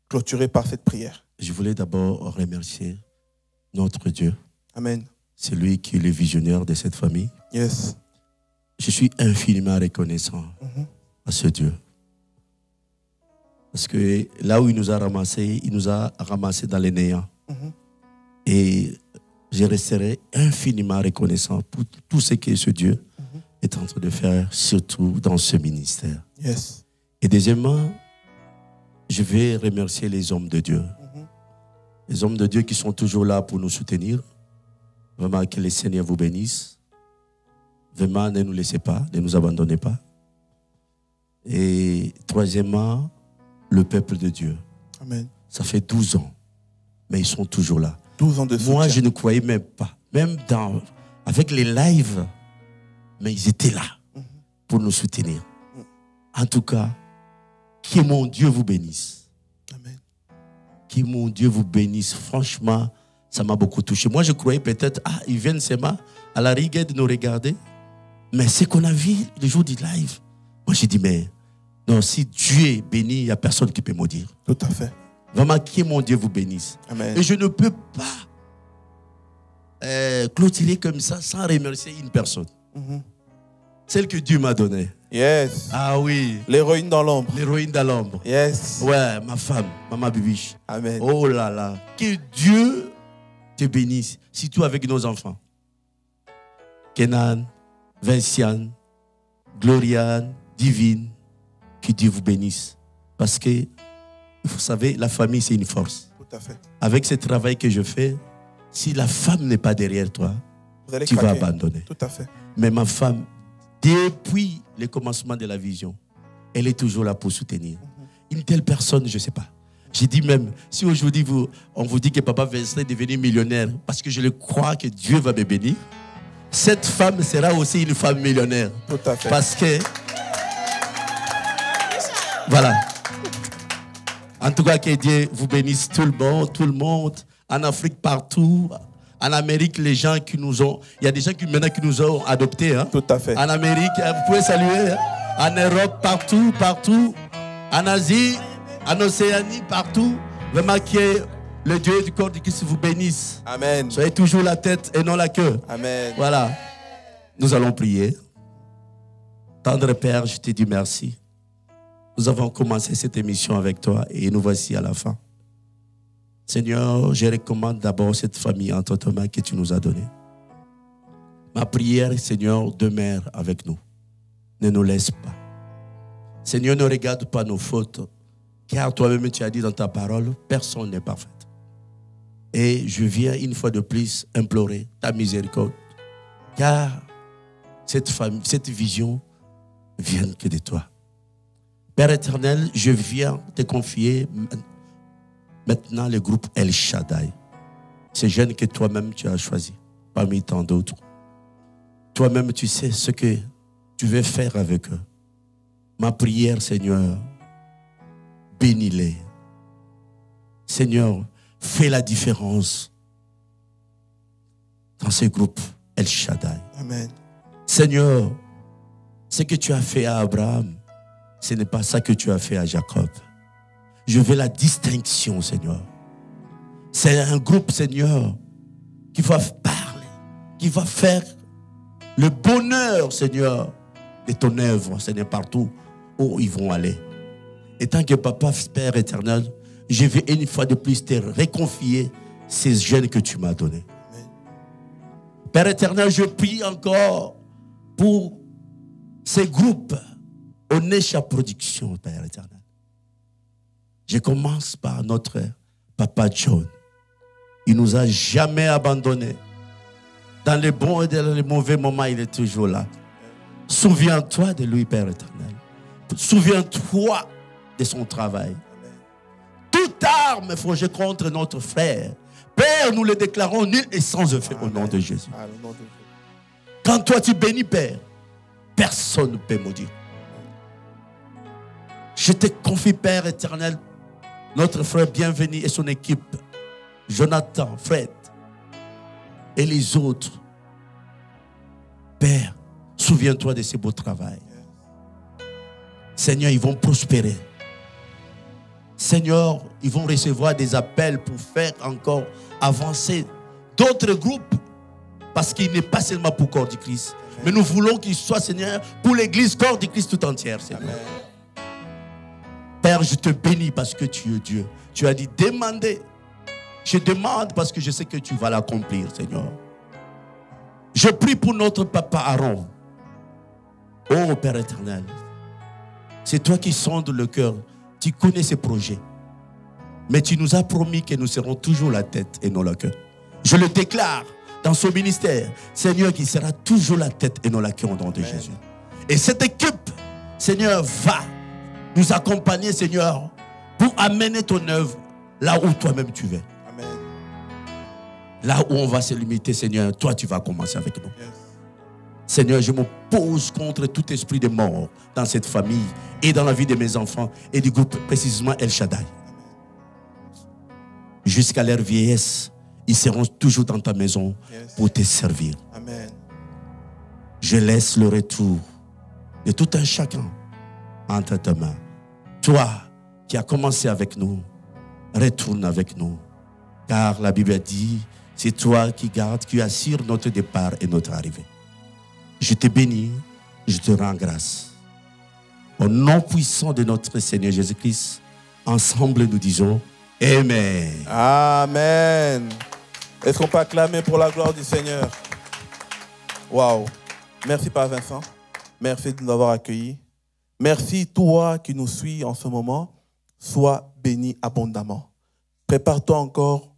clôturer par cette prière. je voulais d'abord remercier notre Dieu. Amen. C'est lui qui est le visionnaire de cette famille. Yes. Je suis infiniment reconnaissant à ce Dieu. Parce que là où il nous a ramassés dans les néants. Et je resterai infiniment reconnaissant pour tout ce que ce Dieu est en train de faire, surtout dans ce ministère. Yes. Et deuxièmement, je vais remercier les hommes de Dieu. Les hommes de Dieu qui sont toujours là pour nous soutenir. Vraiment, que le Seigneur vous bénisse. Vraiment, ne nous laissez pas, ne nous abandonnez pas. Et troisièmement, le peuple de Dieu. Amen. Ça fait 12 ans, mais ils sont toujours là. 12 ans de soutien. Moi, je ne croyais même pas. Même avec les lives, mais ils étaient là pour nous soutenir. En tout cas, que mon Dieu vous bénisse. Amen. Que mon Dieu vous bénisse. Franchement, ça m'a beaucoup touché. Moi, je croyais peut-être, ils viennent seulement à la rigueur de nous regarder. Mais ce qu'on a vu le jour du live, moi, j'ai dit, mais non, si Dieu est béni, il n'y a personne qui peut me dire. Tout à fait. Vraiment, que mon Dieu vous bénisse. Amen. Et je ne peux pas clôturer comme ça sans remercier une personne. Celle que Dieu m'a donnée. Yes. Ah oui. L'héroïne dans l'ombre. L'héroïne dans l'ombre. Yes. Ouais, ma femme, Maman Bibiche. Amen. Oh là là. Que Dieu te bénisse, surtout avec nos enfants. Kenan, Vinciane, Gloriane, Divine. Que Dieu vous bénisse. Parce que, vous savez, la famille, c'est une force. Tout à fait. Avec ce travail que je fais, si la femme n'est pas derrière toi, Vous allez tu vas craquer. abandonner. Tout à fait. Mais ma femme, depuis le commencement de la vision, elle est toujours là pour soutenir. Une telle personne, je ne sais pas. J'ai dit même, si aujourd'hui on vous dit que Papa Vincent est devenu millionnaire, parce que je le crois que Dieu va me bénir, cette femme sera aussi une femme millionnaire. Tout à fait. Parce que, voilà. En tout cas, que Dieu vous bénisse tout le monde, en Afrique, partout. En Amérique, les gens qui nous ont... Il y a des gens qui maintenant qui nous ont adoptés. Hein. Tout à fait. En Amérique, vous pouvez saluer. Hein. En Europe, partout. En Asie, en Océanie, partout. Vraiment que le Dieu du corps du Christ vous bénisse. Amen. Soyez toujours la tête et non la queue. Amen. Voilà. Nous allons prier. Tendre Père, je te dis merci. Nous avons commencé cette émission avec toi et nous voici à la fin. Seigneur, je recommande d'abord cette famille entre tes mains que tu nous as donnée. Ma prière, Seigneur, demeure avec nous. Ne nous laisse pas. Seigneur, ne regarde pas nos fautes, car toi-même tu as dit dans ta parole, personne n'est parfait. Et je viens une fois de plus implorer ta miséricorde, car cette vision vient que de toi. Père éternel, je viens te confier maintenant le groupe El Shaddai. Ces jeunes que toi-même tu as choisis, parmi tant d'autres. Toi-même tu sais ce que tu veux faire avec eux. Ma prière, Seigneur, bénis-les. Seigneur, fais la différence dans ces groupes El Shaddai. Amen. Seigneur, ce que tu as fait à Abraham, ce n'est pas ça que tu as fait à Jacob. Je veux la distinction, Seigneur. C'est un groupe, Seigneur, qui va parler, qui va faire le bonheur, Seigneur, de ton œuvre, Seigneur, partout où ils vont aller. Et tant que Papa, Père éternel, je vais une fois de plus te réconfier ces jeunes que tu m'as donnés. Père éternel, je prie encore pour ces groupes, Onesha Production, Père éternel. Je commence par notre Papa John. Il ne nous a jamais abandonnés. Dans les bons et dans les mauvais moments, il est toujours là. Souviens-toi de lui, Père éternel. Souviens-toi de son travail. Toute arme forgée contre notre frère, Père, nous le déclarons nul et sans effet au nom de Jésus. Quand toi tu bénis, Père, personne ne peut maudire. Je te confie, Père éternel, notre frère bienvenu et son équipe, Jonathan, Fred et les autres. Père, souviens-toi de ce beau travail. Seigneur, ils vont prospérer. Seigneur, ils vont recevoir des appels pour faire encore avancer d'autres groupes. Parce qu'il n'est pas seulement pour corps du Christ. Amen. Mais nous voulons qu'il soit, Seigneur, pour l'église corps du Christ tout entière, Seigneur. Amen. Père, je te bénis parce que tu es Dieu. Tu as dit, demandez. Je demande parce que je sais que tu vas l'accomplir, Seigneur. Je prie pour notre papa Aaron. Oh, Père éternel. C'est toi qui sondes le cœur. Tu connais ses projets. Mais tu nous as promis que nous serons toujours la tête et non le cœur. Je le déclare dans son ministère, Seigneur, qui sera toujours la tête et non la queue au nom de Jésus. Et cette équipe, Seigneur, va nous accompagner, Seigneur, pour amener ton œuvre là où toi-même tu veux. Amen. Là où on va se limiter, Seigneur, toi tu vas commencer avec nous. Yes. Seigneur, je m'oppose contre tout esprit de mort dans cette famille et dans la vie de mes enfants et du groupe précisément El Shaddai. Jusqu'à leur vieillesse, ils seront toujours dans ta maison pour te servir. Amen. Je laisse le retour de tout un chacun entre tes mains. Toi qui as commencé avec nous, retourne avec nous. Car la Bible dit, c'est toi qui gardes, qui assure notre départ et notre arrivée. Je te bénis, je te rends grâce. Au nom puissant de notre Seigneur Jésus-Christ, ensemble nous disons Amen. Amen. Est-ce qu'on peut acclamer pour la gloire du Seigneur? Waouh. Merci, Père Vincent. Merci de nous avoir accueillis. Merci, toi qui nous suis en ce moment. Sois béni abondamment. Prépare-toi encore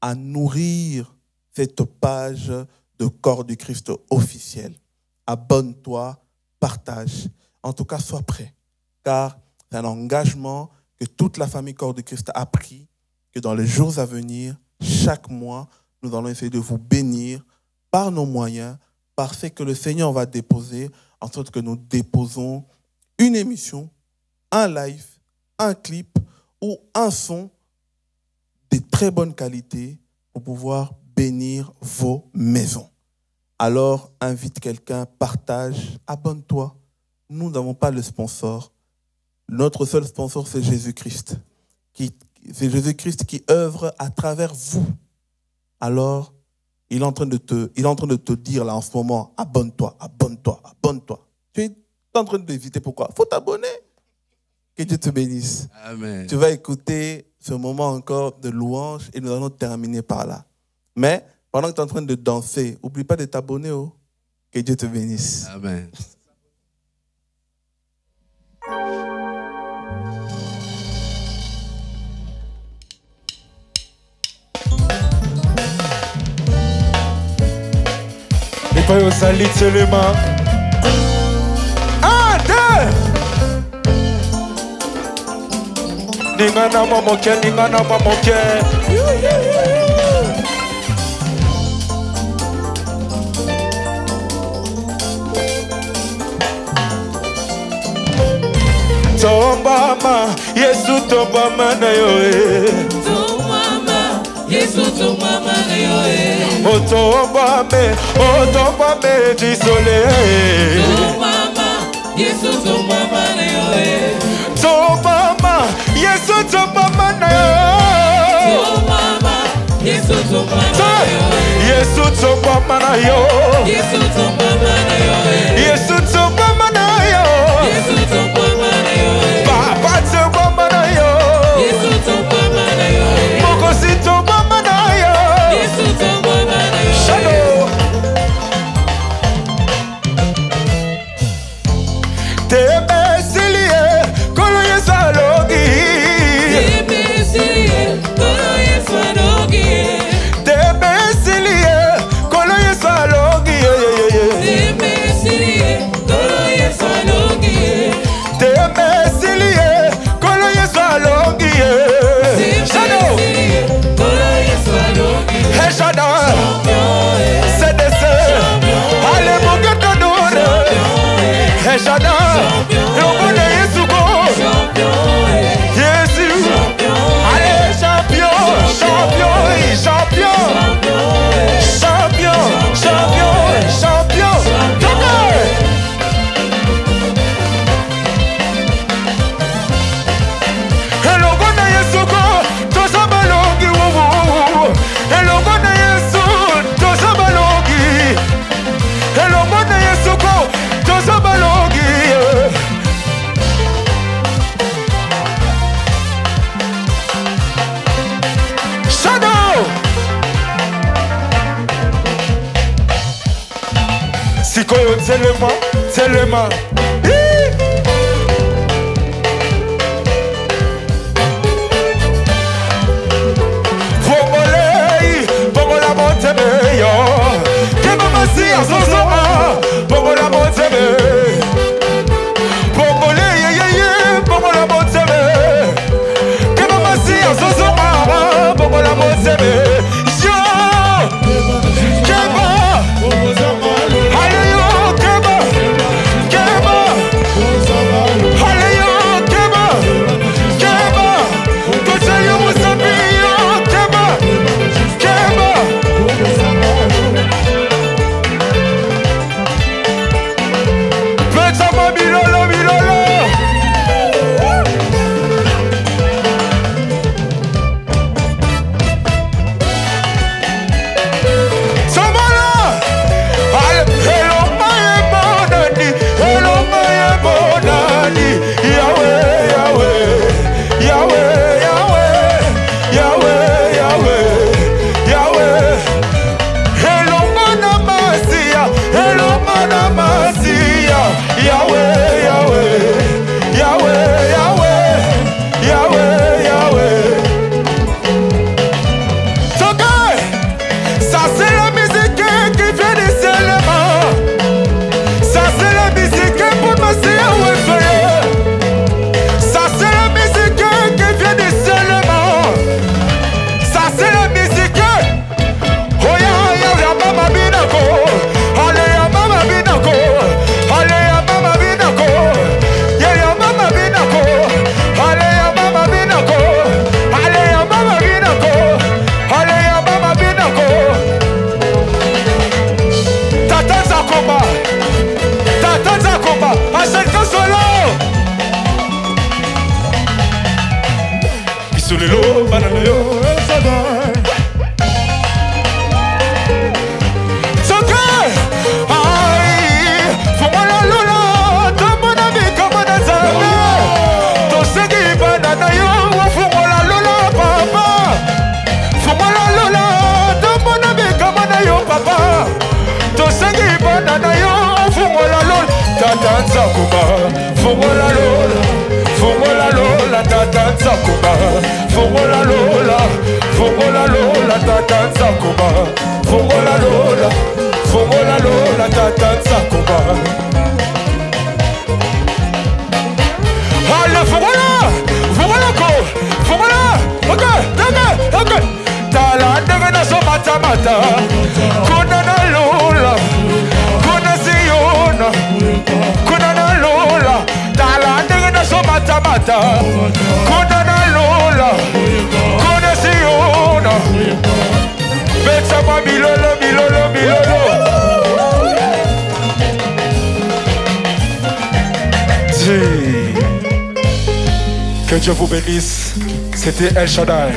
à nourrir cette page de corps du Christ officiel. Abonne-toi, partage. En tout cas, sois prêt. Car c'est un engagement que toute la famille corps du Christ a pris, que dans les jours à venir, chaque mois, nous allons essayer de vous bénir par nos moyens, par ce que le Seigneur va déposer, en sorte que nous déposons une émission, un live, un clip ou un son de très bonne qualité pour pouvoir bénir vos maisons. Alors, invite quelqu'un, partage, abonne-toi. Nous n'avons pas le sponsor. Notre seul sponsor, c'est Jésus-Christ. C'est Jésus-Christ qui œuvre à travers vous. Alors, il est en train de te dire là en ce moment, abonne-toi, abonne-toi, abonne-toi. Tu es en train d'éviter pourquoi? Il faut t'abonner. Que Dieu te bénisse. Amen. Tu vas écouter ce moment encore de louange et nous allons terminer par là. Mais pendant que tu es en train de danser, n'oublie pas de t'abonner. Oh. Que Dieu te bénisse. Amen. Et pas au salit seulement. 1, 2. Ningana mamoke, ningana mamoke. Tombama, Yesu tombama na yo. Tombama, Yesu tombama na yo. O tombame du soleil. Tombama, Yesu tombama na yo. Tombama, Yesu tombama na yo. Tombama, Yesu tombama na yo. Yesu tombama na yo. Yesu tombama na yo. Yesu tombama na yo. Yesu tombama na yo. Papa tombama na yo. Yesu tombama na yo. Mokosi tombama na yo. Yesu tombama na yo. Shadow. tellement, tellement. Vongolei, Vongola Monteme, yo. Kemamasi, Azozoma, Vongola Monteme. Vongolei, ye, Vongola Monteme. Kemamasi, Azozoma, Vongola Monteme. Yo, Kema. Hallelujah, Kema. Kema. Hallelujah, Kema. Kema. Tochayo Musambio, Kema. Kema. Petama Bilolo, Bilolo. Samara. Hello, my money. Hello, my money. Yahweh, Yahweh. Yahweh, Yahweh. Yahweh, Yahweh. Yahweh. Hello, Mana Masia. Hello, Mana Masia. Yahweh, Yahweh. Yahweh, Yahweh. Yahweh, Yahweh. Tokai, ça c'est la musique qui fait des éléments. Ça c'est la musique pour masser à Wefeye. Ça c'est la musique qui fait des éléments. Ça c'est la musique. Oh ya mama binako. Allez ya mama binako. Allez ya mama binako. Ya mama binako. Allez ya mama binako. Allez ya mama binako. Allez ya mama binako. Tata Zakoma. Tata Zakoma. Acelka solo. Isulelo bananayo. Sokai. Ai. Fumala lola. Tomona mi kamana zame. Tosegi bananayo. Fumala lola papa. Fumala lola. Tomona mi kamana yo papa. Tosegi bananayo. Fumala lola. Tata Zakoma. Fumala lola. Fumala lola. Tata Zakoma. Fumala lola. Fumala lola. Tata Zakoma. Fumala lola. Fumala lola. Tata Zakoma. Allez, fumala ko. Fumala. Ok. Tala ndenge na so mata. Kuna na lola. Kuna Ziona. Kuna na lola. Tala ndenge na so mata. Kuna na lola. Kuna Ziona. Betsama Bilolo, Bilolo, Bilolo. Que Dieu vous bénisse. C'était El Shaddai.